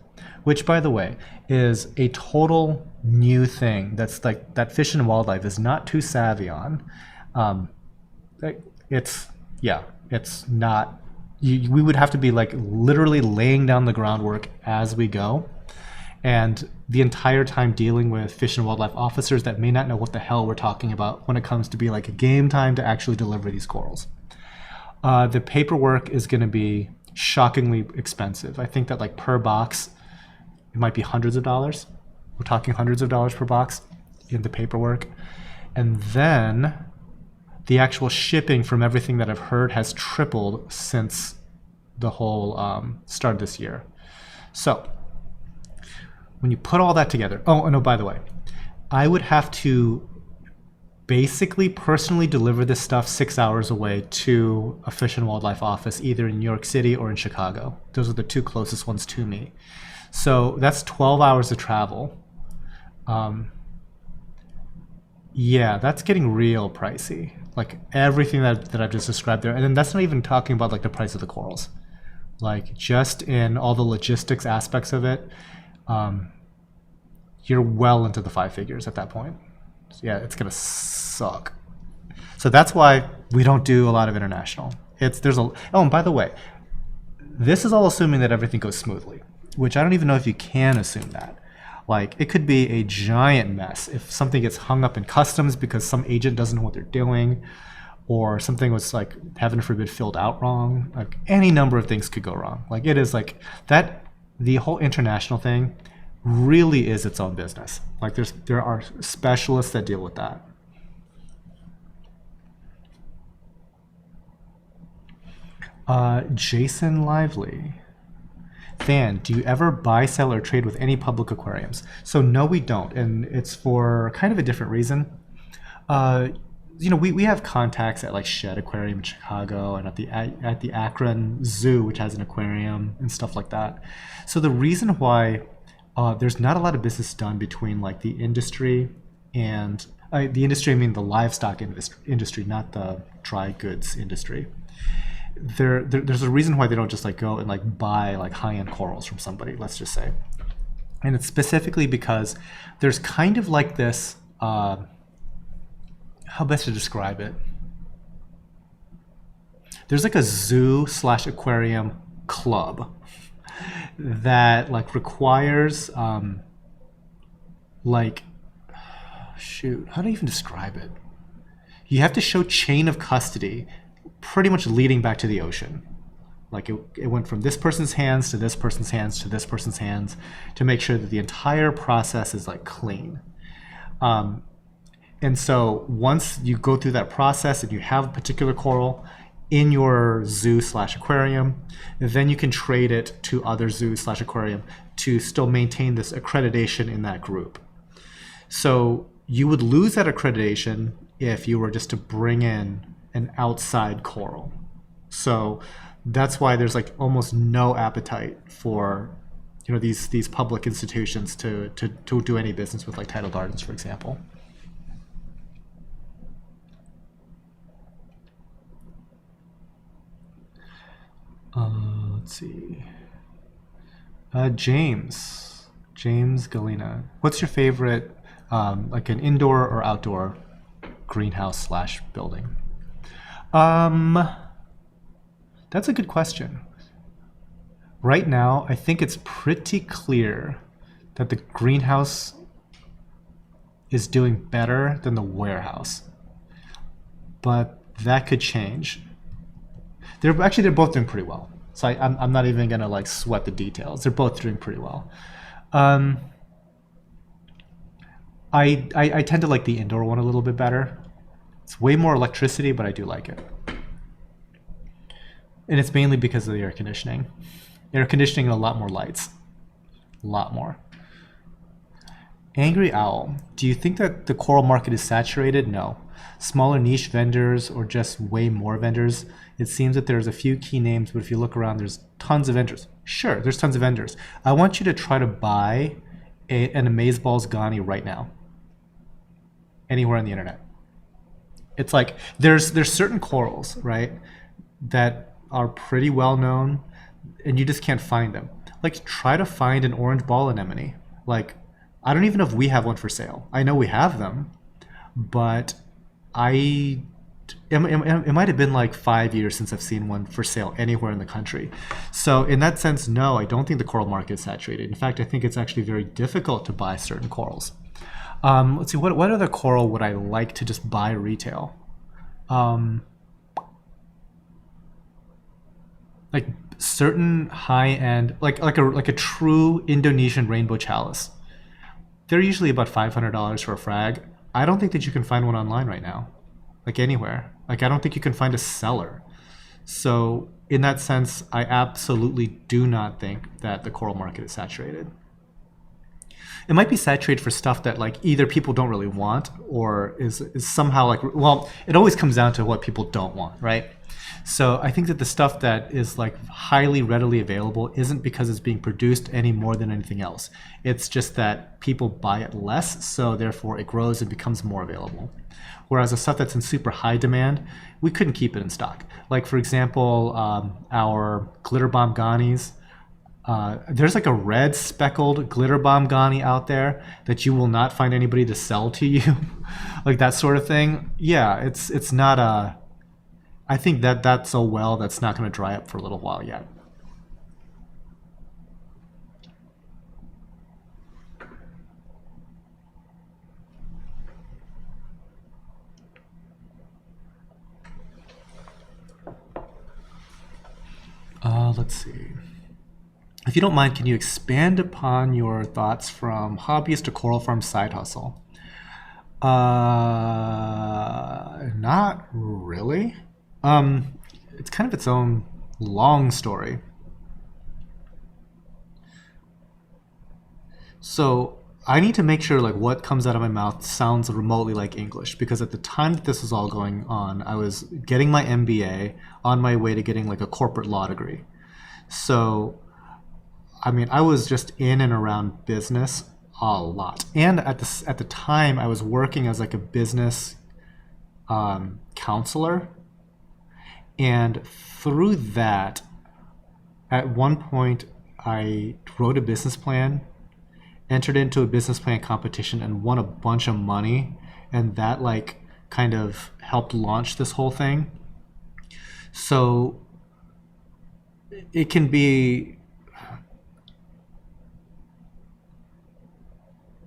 which by the way is a total new thing that's like that Fish and Wildlife is not too savvy on. It's not, we would have to be like literally laying down the groundwork as we go, and the entire time dealing with Fish and Wildlife officers that may not know what the hell we're talking about when it comes to be like a game time to actually deliver these corals. The paperwork is going to be shockingly expensive. I think that like per box it might be hundreds of dollars. We're talking hundreds of dollars per box in the paperwork. And then the actual shipping, from everything that I've heard, has tripled since the whole start of this year. So when you put all that together, oh no, by the way, I would have to basically personally deliver this stuff 6 hours away to a Fish and Wildlife office, either in New York City or in Chicago. Those are the two closest ones to me. So that's 12 hours of travel. Yeah, that's getting real pricey. Like everything that I've just described there. And then that's not even talking about like the price of the corals. Like just in all the logistics aspects of it, you're well into the 5 figures at that point. So yeah, it's gonna suck. So that's why we don't do a lot of international. Oh, and by the way, this is all assuming that everything goes smoothly, which I don't even know if you can assume that. Like, it could be a giant mess if something gets hung up in customs because some agent doesn't know what they're doing, or something was, like, heaven forbid, filled out wrong. Like, any number of things could go wrong. Like, it is like that. The whole international thing really is its own business. Like, there are specialists that deal with that. Jason Lively. Than, do you ever buy, sell, or trade with any public aquariums? So no, we don't, and it's for kind of a different reason. We have contacts at like Shed Aquarium in Chicago and at the Akron Zoo, which has an aquarium and stuff like that. So the reason why there's not a lot of business done between like the industry and the industry, I mean the livestock industry, not the dry goods industry. There's a reason why they don't just like go and like buy like high-end corals from somebody, let's just say. And it's specifically because there's kind of like this, how best to describe it? There's like a zoo slash aquarium club that like requires like, shoot, how do I even describe it? You have to show chain of custody pretty much leading back to the ocean. Like it went from this person's hands to this person's hands to this person's hands to make sure that the entire process is like clean. And so once you go through that process and you have a particular coral in your zoo slash aquarium, then you can trade it to other zoo slash aquarium to still maintain this accreditation in that group. So you would lose that accreditation if you were just to bring in an outside coral. So that's why there's like almost no appetite for, you know, these public institutions to do any business with like Tidal Gardens, for example. Let's see. James Galena. What's your favorite, like an indoor or outdoor greenhouse slash building? That's a good question. Right now, I think it's pretty clear that the greenhouse is doing better than the warehouse, but that could change. They're both doing pretty well. So I'm not even gonna like sweat the details. They're both doing pretty well. I tend to like the indoor one a little bit better. It's way more electricity, but I do like it. And it's mainly because of the air conditioning. Air conditioning and a lot more lights. A lot more. Angry Owl. Do you think that the coral market is saturated? No. Smaller niche vendors or just way more vendors? It seems that there's a few key names, but if you look around, there's tons of vendors. Sure, there's tons of vendors. I want you to try to buy an Amazeballs Ghani right now. Anywhere on the internet. It's like, there's certain corals, right, that are pretty well known, and you just can't find them. Like, try to find an orange ball anemone. Like, I don't even know if we have one for sale. I know we have them, but it might have been like 5 years since I've seen one for sale anywhere in the country. So in that sense, no, I don't think the coral market is saturated. In fact, I think it's actually very difficult to buy certain corals. Let's see, what other coral would I like to just buy retail? Like certain high-end, like a true Indonesian rainbow chalice. They're usually about $500 for a frag. I don't think that you can find one online right now, like anywhere. Like I don't think you can find a seller. So in that sense, I absolutely do not think that the coral market is saturated. It might be saturated for stuff that like either people don't really want or is somehow like, well, it always comes down to what people don't want, right? So I think that the stuff that is like highly readily available isn't because it's being produced any more than anything else. It's just that people buy it less, so therefore it grows and becomes more available. Whereas the stuff that's in super high demand, we couldn't keep it in stock. Like for example, our glitter bomb Ghanis. There's like a red speckled glitter bomb Ghani out there that you will not find anybody to sell to you. Like that sort of thing. Yeah, it's not a... I think that that's a well that's not going to dry up for a little while yet. Let's see. If you don't mind, can you expand upon your thoughts from hobbyist to coral farm side hustle? Not really. It's kind of its own long story. So I need to make sure like what comes out of my mouth sounds remotely like English, because at the time that this was all going on, I was getting my MBA on my way to getting like a corporate law degree. So, I mean, I was just in and around business a lot. And at the time, I was working as like a business counselor. And through that, at one point, I wrote a business plan entered into a business plan competition and won a bunch of money, and that like kind of helped launch this whole thing. So it can be,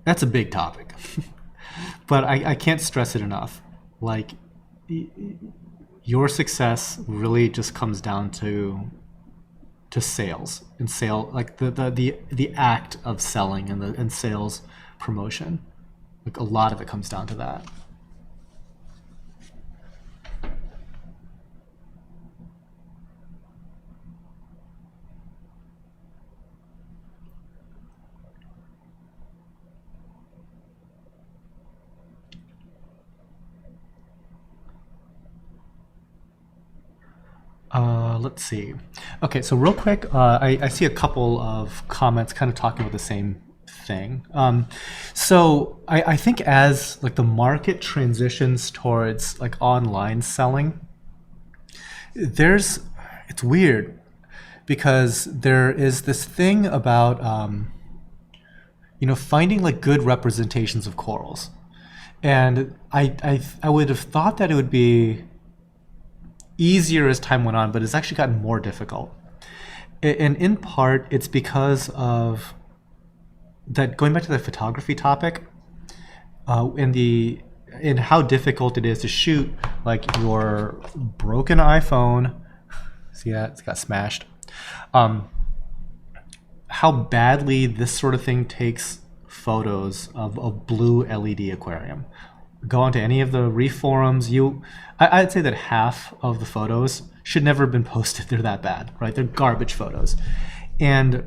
that's a big topic, but I can't stress it enough. Like, your success really just comes down to sales and like the act of selling and sales promotion. Like, a lot of it comes down to that. Let's see. Okay, so real quick, I see a couple of comments kind of talking about the same thing. So I think as like the market transitions towards like online selling, it's weird because there is this thing about finding like good representations of corals, and I would have thought that it would be easier as time went on, but it's actually gotten more difficult. And in part, it's because of that, going back to the photography topic, in how difficult it is to shoot like your broken iPhone. See that? It's got smashed. How badly this sort of thing takes photos of a blue LED aquarium. Go onto any of the Reef forums, I'd say that half of the photos should never have been posted. They're that bad, right? They're garbage photos. And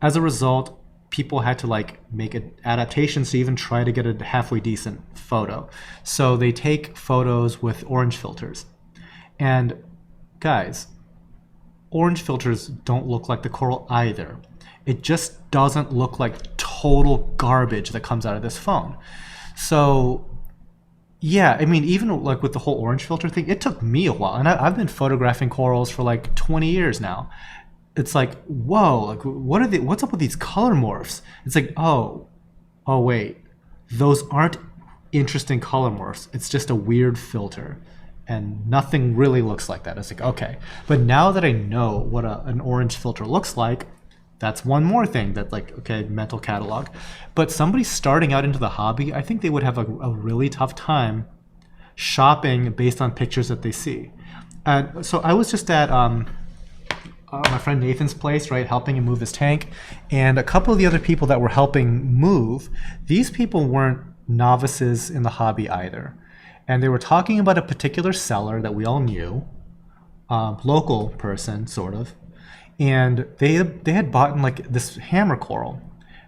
as a result, people had to like make adaptations to even try to get a halfway decent photo. So they take photos with orange filters. And guys, orange filters don't look like the coral either. It just doesn't look like total garbage that comes out of this phone. So yeah, I mean, even like with the whole orange filter thing, it took me a while, and I've been photographing corals for like 20 years now. It's like, whoa, like what's up with these color morphs? It's like, oh wait, those aren't interesting color morphs. It's just a weird filter, and nothing really looks like that. It's like, okay, but now that I know what an orange filter looks like, that's one more thing that, like, okay, mental catalog. But somebody starting out into the hobby, I think they would have a really tough time shopping based on pictures that they see. And so I was just at my friend Nathan's place, right, helping him move his tank. And a couple of the other people that were helping move, these people weren't novices in the hobby either. And they were talking about a particular seller that we all knew, local person, sort of. And they had bought like this hammer coral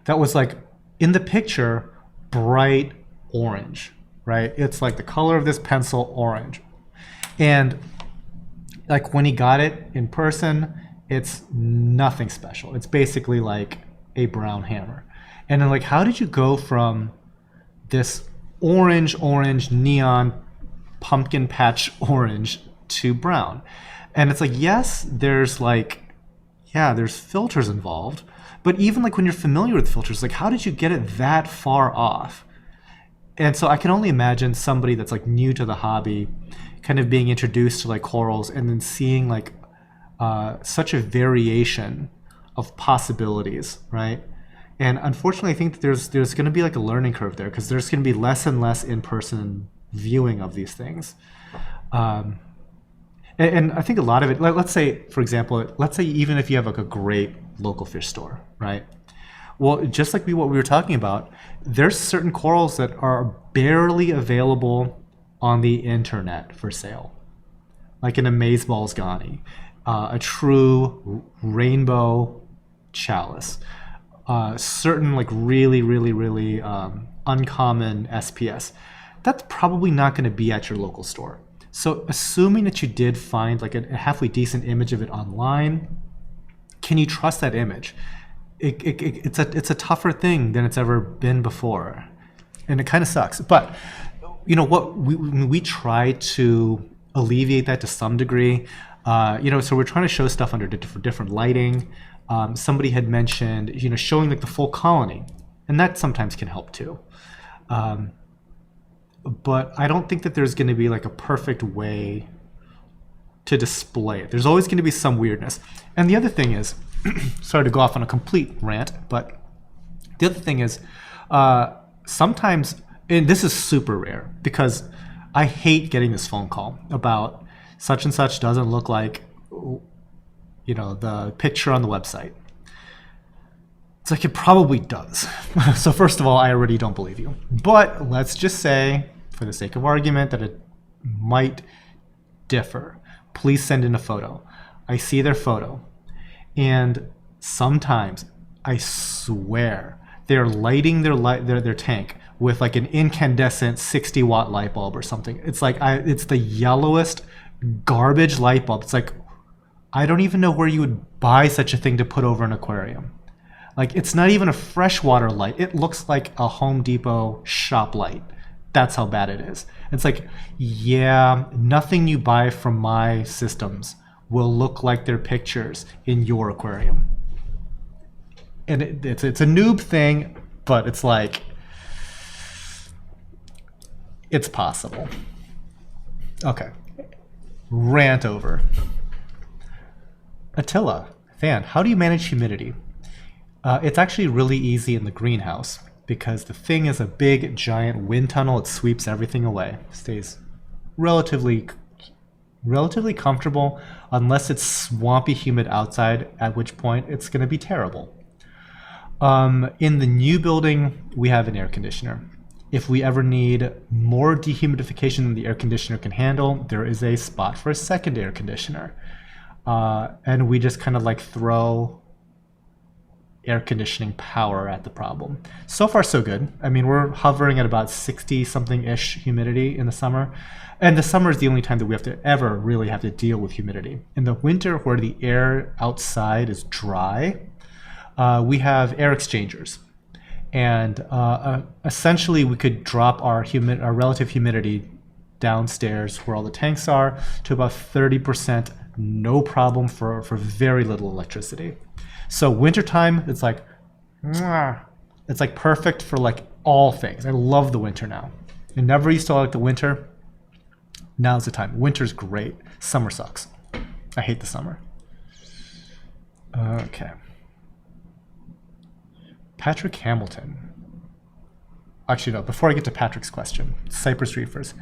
that was like, in the picture, bright orange, right? It's like the color of this pencil, orange. And like when he got it in person, it's nothing special. It's basically like a brown hammer. And then like, how did you go from this orange neon pumpkin patch orange to brown? And it's like, yes, there's filters involved, but even like when you're familiar with filters, like how did you get it that far off? And so I can only imagine somebody that's like new to the hobby kind of being introduced to like corals and then seeing like such a variation of possibilities, right? And unfortunately, I think that there's going to be like a learning curve there, because there's going to be less and less in-person viewing of these things. And I think a lot of it, let's say, for example, even if you have like a great local fish store, right? Well, just like what we were talking about, there's certain corals that are barely available on the internet for sale, like an amazeballs Ghani, a true rainbow chalice, certain like really uncommon SPS. That's probably not going to be at your local store. So assuming that you did find like a halfway decent image of it online, can you trust that image? It's a tougher thing than it's ever been before, and it kind of sucks. But you know what, we try to alleviate that to some degree. So we're trying to show stuff under different lighting. Somebody had mentioned, showing like the full colony. And that sometimes can help too. But I don't think that there's going to be like a perfect way to display it. There's always going to be some weirdness. And the other thing is, sorry to go off on a complete rant, but the other thing is sometimes, and this is super rare because I hate getting this phone call about such and such doesn't look like, you know, the picture on the website. It's like it probably does. So first of all, I already don't believe you. But let's just say, for the sake of argument, that it might differ. Please send in a photo. I see their photo. And sometimes, I swear, they're lighting their tank with like an incandescent 60-watt light bulb or something. It's like it's the yellowest garbage light bulb. It's like, I don't even know where you would buy such a thing to put over an aquarium. Like, it's not even a freshwater light. It looks like a Home Depot shop light. That's how bad it is. It's like, yeah, nothing you buy from my systems will look like their pictures in your aquarium. And it's a noob thing, but it's like, it's possible. Okay. Rant over. Attila, Fan, how do you manage humidity? It's actually really easy in the greenhouse because the thing is a big, giant wind tunnel. It sweeps everything away. Stays relatively comfortable unless it's swampy humid outside, at which point it's going to be terrible. In the new building, we have an air conditioner. If we ever need more dehumidification than the air conditioner can handle, there is a spot for a second air conditioner. And we just kind of like throw air conditioning power at the problem. So far, so good. I mean, we're hovering at about 60-something-ish humidity in the summer. And the summer is the only time that we have to ever really have to deal with humidity. In the winter, where the air outside is dry, we have air exchangers. And essentially, we could drop our relative humidity downstairs where all the tanks are to about 30%, no problem for very little electricity. So wintertime, it's like perfect for like all things. I love the winter now. I never used to like the winter. Now's the time. Winter's great. Summer sucks. I hate the summer. Okay. Patrick Hamilton. Actually, no, before I get to Patrick's question, Cypress Reefers.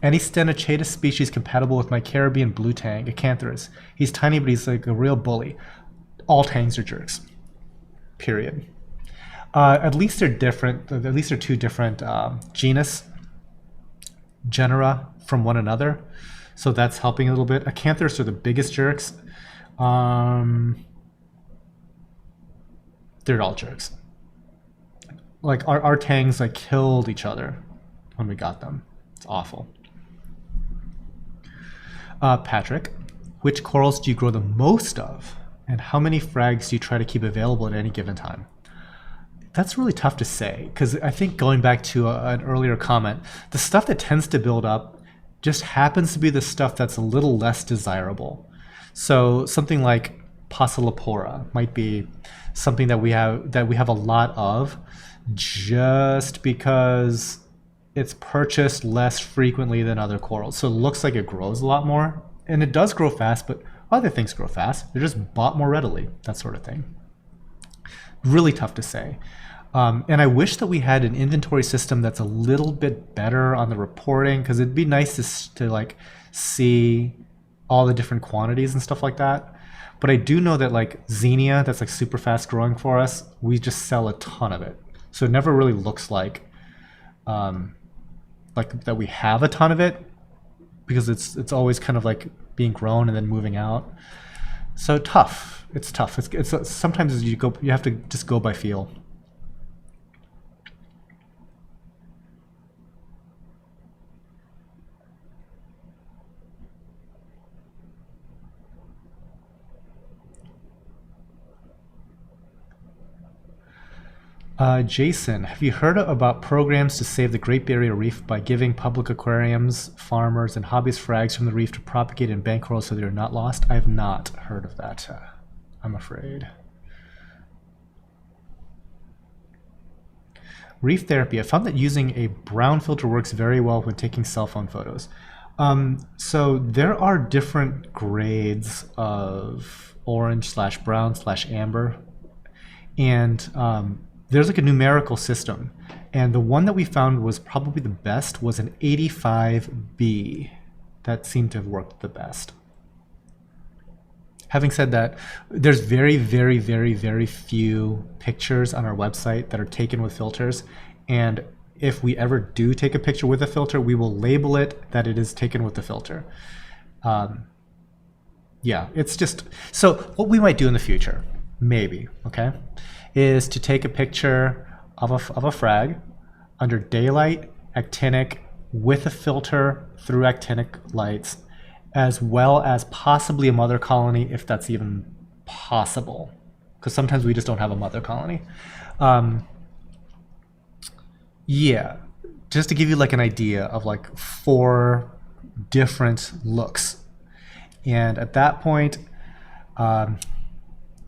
Any Stenachata species compatible with my Caribbean blue tang, Acanthrus? He's tiny, but he's like a real bully. All tangs are jerks. Period. At least they're different. At least they're two different genera from one another. So that's helping a little bit. Acanthrus are the biggest jerks. They're all jerks. Like our tangs like killed each other when we got them. It's awful. Patrick, which corals do you grow the most of? And how many frags do you try to keep available at any given time? That's really tough to say, because I think going back to an earlier comment, the stuff that tends to build up just happens to be the stuff that's a little less desirable. So something like Passalopora might be something that we have a lot of, just because it's purchased less frequently than other corals. So it looks like it grows a lot more, and it does grow fast, but other things grow fast. They're just bought more readily, that sort of thing. Really tough to say. And I wish that we had an inventory system that's a little bit better on the reporting, because it'd be nice to like see all the different quantities and stuff like that. But I do know that like Xenia, that's like super fast growing for us, we just sell a ton of it. So it never really looks like that we have a ton of it, because it's always kind of like being grown and then moving out. So tough. It's tough. It's sometimes you have to just go by feel. Jason, have you heard about programs to save the Great Barrier Reef by giving public aquariums, farmers, and hobbyist frags from the reef to propagate and bank corals so they're not lost? I have not heard of that, I'm afraid. Reef therapy. I found that using a brown filter works very well when taking cell phone photos. So there are different grades of orange/brown/amber, and there's like a numerical system. And the one that we found was probably the best was an 85B. That seemed to have worked the best. Having said that, there's very, very, very, very few pictures on our website that are taken with filters. And if we ever do take a picture with a filter, we will label it that it is taken with the filter. Yeah, it's just, so what we might do in the future, maybe, okay, is to take a picture of a frag under daylight, actinic, with a filter through actinic lights, as well as possibly a mother colony, if that's even possible, because sometimes we just don't have a mother colony. Yeah, just to give you like an idea of like 4 different looks. And at that point,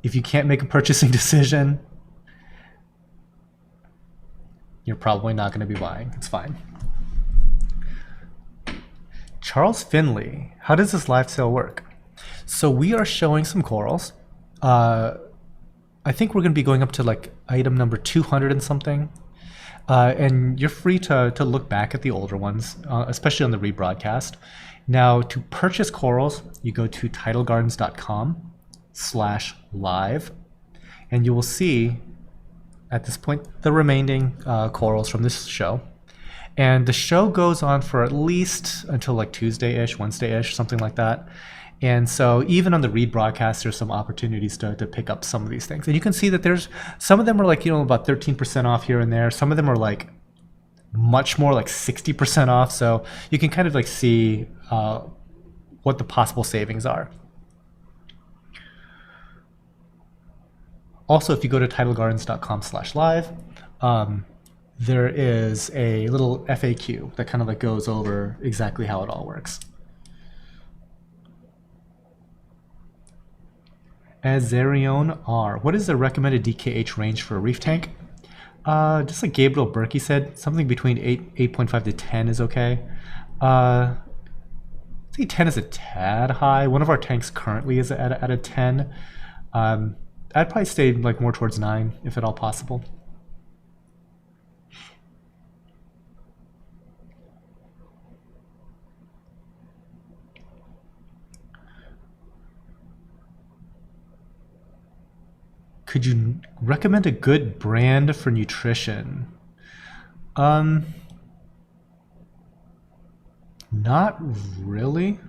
if you can't make a purchasing decision, you're probably not going to be buying. It's fine. Charles Finley, how does this live sale work? So we are showing some corals. I think we're going to be going up to like item number 200 and something. And you're free to look back at the older ones, especially on the rebroadcast. Now, to purchase corals, you go to titlegardens.com/live, and you will see at this point the remaining corals from this show. And the show goes on for at least until like Tuesday-ish, Wednesday-ish, something like that. And so even on the rebroadcast, there's some opportunities to pick up some of these things. And you can see that there's, some of them are like, about 13% off here and there. Some of them are like much more, like 60% off. So you can kind of like see what the possible savings are. Also, if you go to titlegardens.com/live, there is a little FAQ that kind of like goes over exactly how it all works. Azarion R. What is the recommended DKH range for a reef tank? Just like Gabriel Berkey said, something between 8.5 to 10 is okay. I think 10 is a tad high. One of our tanks currently is at a 10. I'd probably stay like more towards 9 if at all possible. Could you recommend a good brand for nutrition? Not really.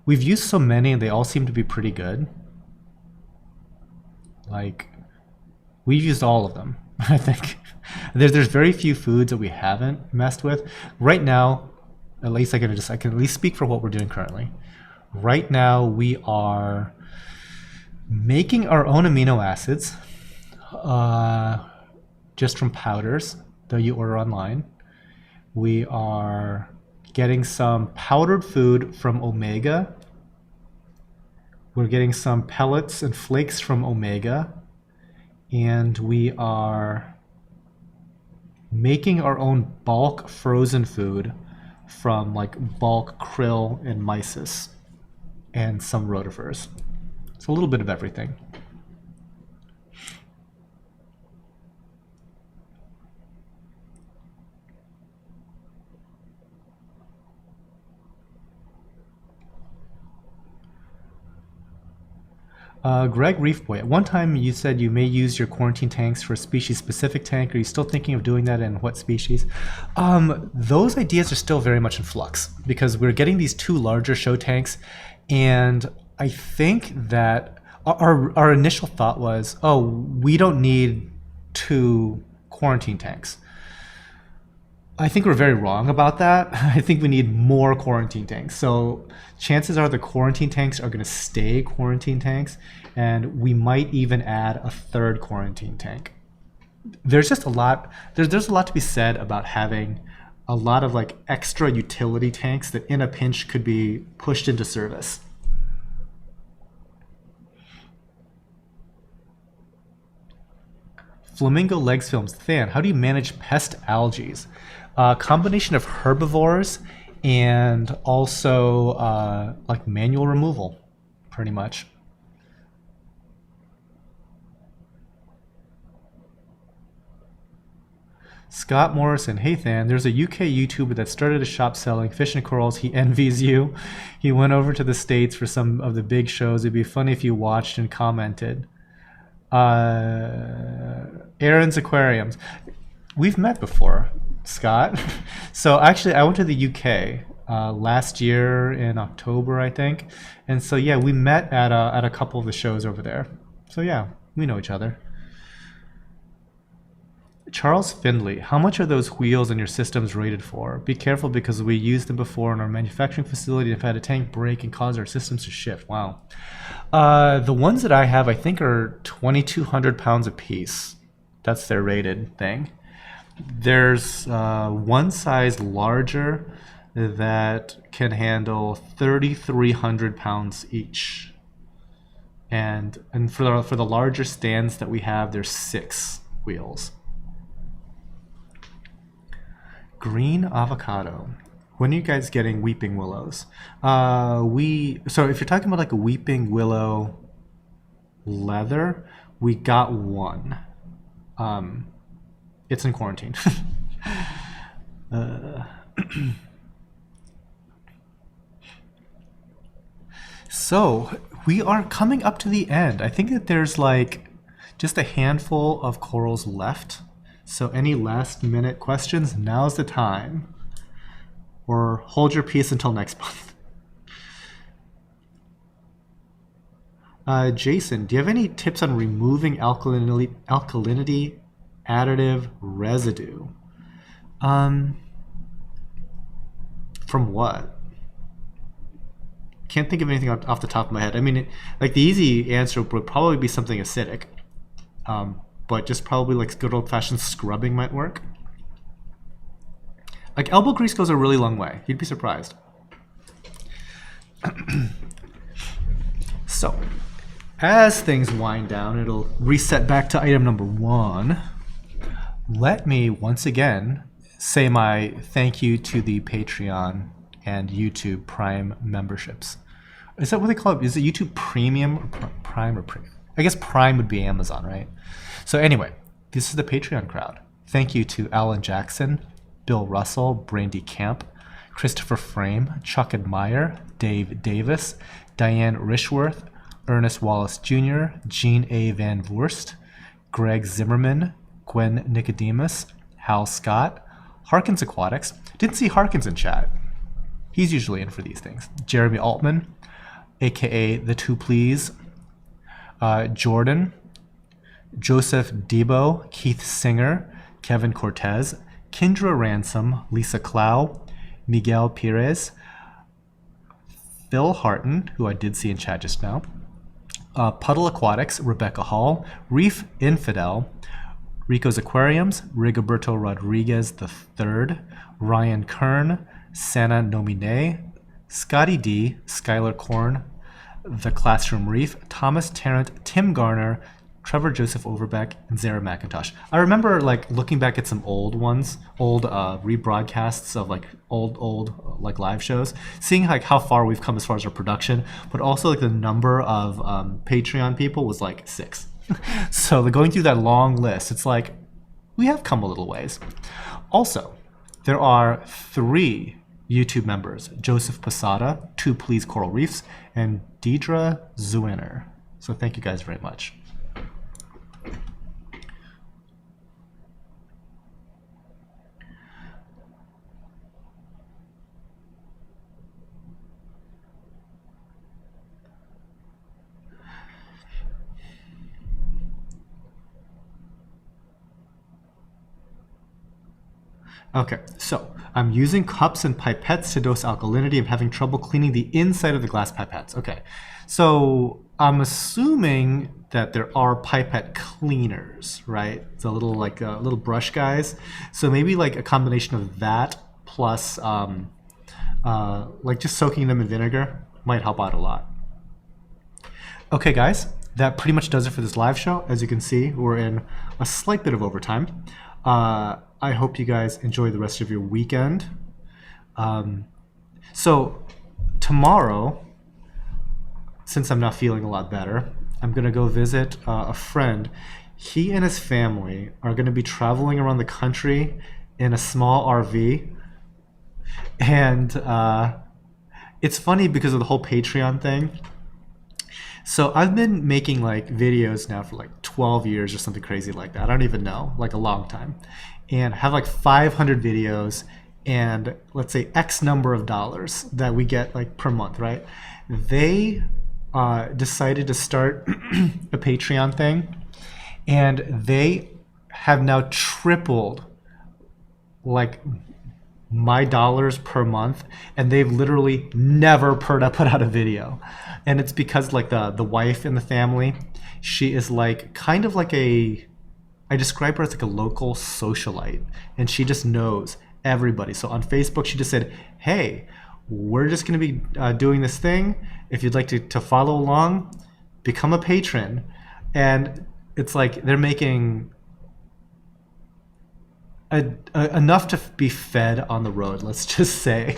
We've used so many and they all seem to be pretty good. Like, we've used all of them, I think. There's very few foods that we haven't messed with. Right now, at least I can at least speak for what we're doing currently. Right now we are making our own amino acids just from powders that you order online. We are getting some powdered food from Omega. We're getting some pellets and flakes from Omega. And we are making our own bulk frozen food from like bulk krill and mysis and some rotifers. It's a little bit of everything. Greg Reefboy, at one time you said you may use your quarantine tanks for a species-specific tank. Are you still thinking of doing that, and what species? Those ideas are still very much in flux because we're getting these 2 larger show tanks, and I think that our initial thought was, oh, we don't need 2 quarantine tanks. I think we're very wrong about that. I think we need more quarantine tanks. So chances are the quarantine tanks are going to stay quarantine tanks, and we might even add a 3rd quarantine tank. There's just a lot. There's a lot to be said about having a lot of like extra utility tanks that in a pinch could be pushed into service. Flamingo Legs Films. Than, how do you manage pest algae? Combination of herbivores and also like manual removal, pretty much. Scott Morrison, hey Than, there's a UK YouTuber that started a shop selling fish and corals. He envies you. He went over to the States for some of the big shows. It'd be funny if you watched and commented. Aaron's Aquariums. We've met before, Scott. So actually, I went to the UK last year in October, I think. And so yeah, we met at a couple of the shows over there. So yeah, we know each other. Charles Findley, how much are those wheels in your systems rated for? Be careful because we used them before in our manufacturing facility and have had a tank break and cause our systems to shift. Wow. The ones that I have, I think, are 2,200 pounds a piece. That's their rated thing. There's one size larger that can handle 3,300 pounds each. And for the larger stands that we have, there's 6 wheels. Green avocado. When are you guys getting weeping willows? So if you're talking about like a weeping willow leather, we got one. It's in quarantine. So we are coming up to the end. I think that there's like just a handful of corals left. So any last minute questions, now's the time. Or hold your peace until next month. Jason, do you have any tips on removing alkalinity additive residue? From what? Can't think of anything off the top of my head. I mean, like the easy answer would probably be something acidic. But just probably like good old-fashioned scrubbing might work. Like elbow grease goes a really long way. You'd be surprised. So, as things wind down, it'll reset back to item number 1. Let me once again say my thank you to the Patreon and YouTube Prime memberships. Is that what they call it? Is it YouTube Premium or Prime or Premium? I guess Prime would be Amazon, right? So anyway, this is the Patreon crowd. Thank you to Alan Jackson, Bill Russell, Brandy Camp, Christopher Frame, Chuck Admire, Dave Davis, Diane Rishworth, Ernest Wallace Jr., Gene A. Van Voorst, Greg Zimmerman, Gwen Nicodemus, Hal Scott, Harkins Aquatics. Didn't see Harkins in chat. He's usually in for these things. Jeremy Altman, aka The Two Please, Jordan, Joseph Debo, Keith Singer, Kevin Cortez, Kendra Ransom, Lisa Clow, Miguel Perez, Phil Harton, who I did see in chat just now, Puddle Aquatics, Rebecca Hall, Reef Infidel, Rico's Aquariums, Rigoberto Rodriguez III, Ryan Kern, Sana Nomine, Scotty D, Skylar Korn, The Classroom Reef, Thomas Tarrant, Tim Garner, Trevor Joseph Overbeck, and Zara McIntosh. I remember like looking back at some old ones, old rebroadcasts of like old like live shows, seeing like how far we've come as far as our production, but also like the number of Patreon people was like 6. So going through that long list, it's like we have come a little ways. Also, there are 3 YouTube members: Joseph Posada, Two Please Coral Reefs, and Deidre Zuiner. So thank you guys very much. Okay, so I'm using cups and pipettes to dose alkalinity. I'm having trouble cleaning the inside of the glass pipettes. Okay, so I'm assuming that there are pipette cleaners, right? The little like little brush guys. So maybe like a combination of that plus like just soaking them in vinegar might help out a lot. Okay, guys, that pretty much does it for this live show. As you can see, we're in a slight bit of overtime. I hope you guys enjoy the rest of your weekend. So tomorrow, since I'm not feeling a lot better, I'm going to go visit a friend. He and his family are going to be traveling around the country in a small RV. And it's funny because of the whole Patreon thing. So I've been making like videos now for like 12 years or something crazy like that. I don't even know, like a long time. And have like 500 videos and let's say X number of dollars that we get like per month, right? They decided to start a Patreon thing, and they have now tripled like my dollars per month, and they've literally never put out a video. And it's because like the wife in the family, she is like kind of like I describe her as like a local socialite, and she just knows everybody. So on Facebook, she just said, hey, we're just going to be doing this thing. If you'd like to follow along, become a patron. And it's like they're making enough to be fed on the road, let's just say.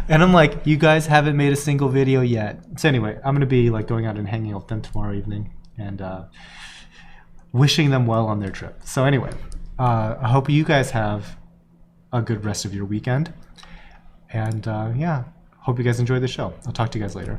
And I'm like, you guys haven't made a single video yet. So anyway, I'm going to be like going out and hanging out with them tomorrow evening and wishing them well on their trip. So anyway, I hope you guys have a good rest of your weekend. And yeah, hope you guys enjoy the show. I'll talk to you guys later.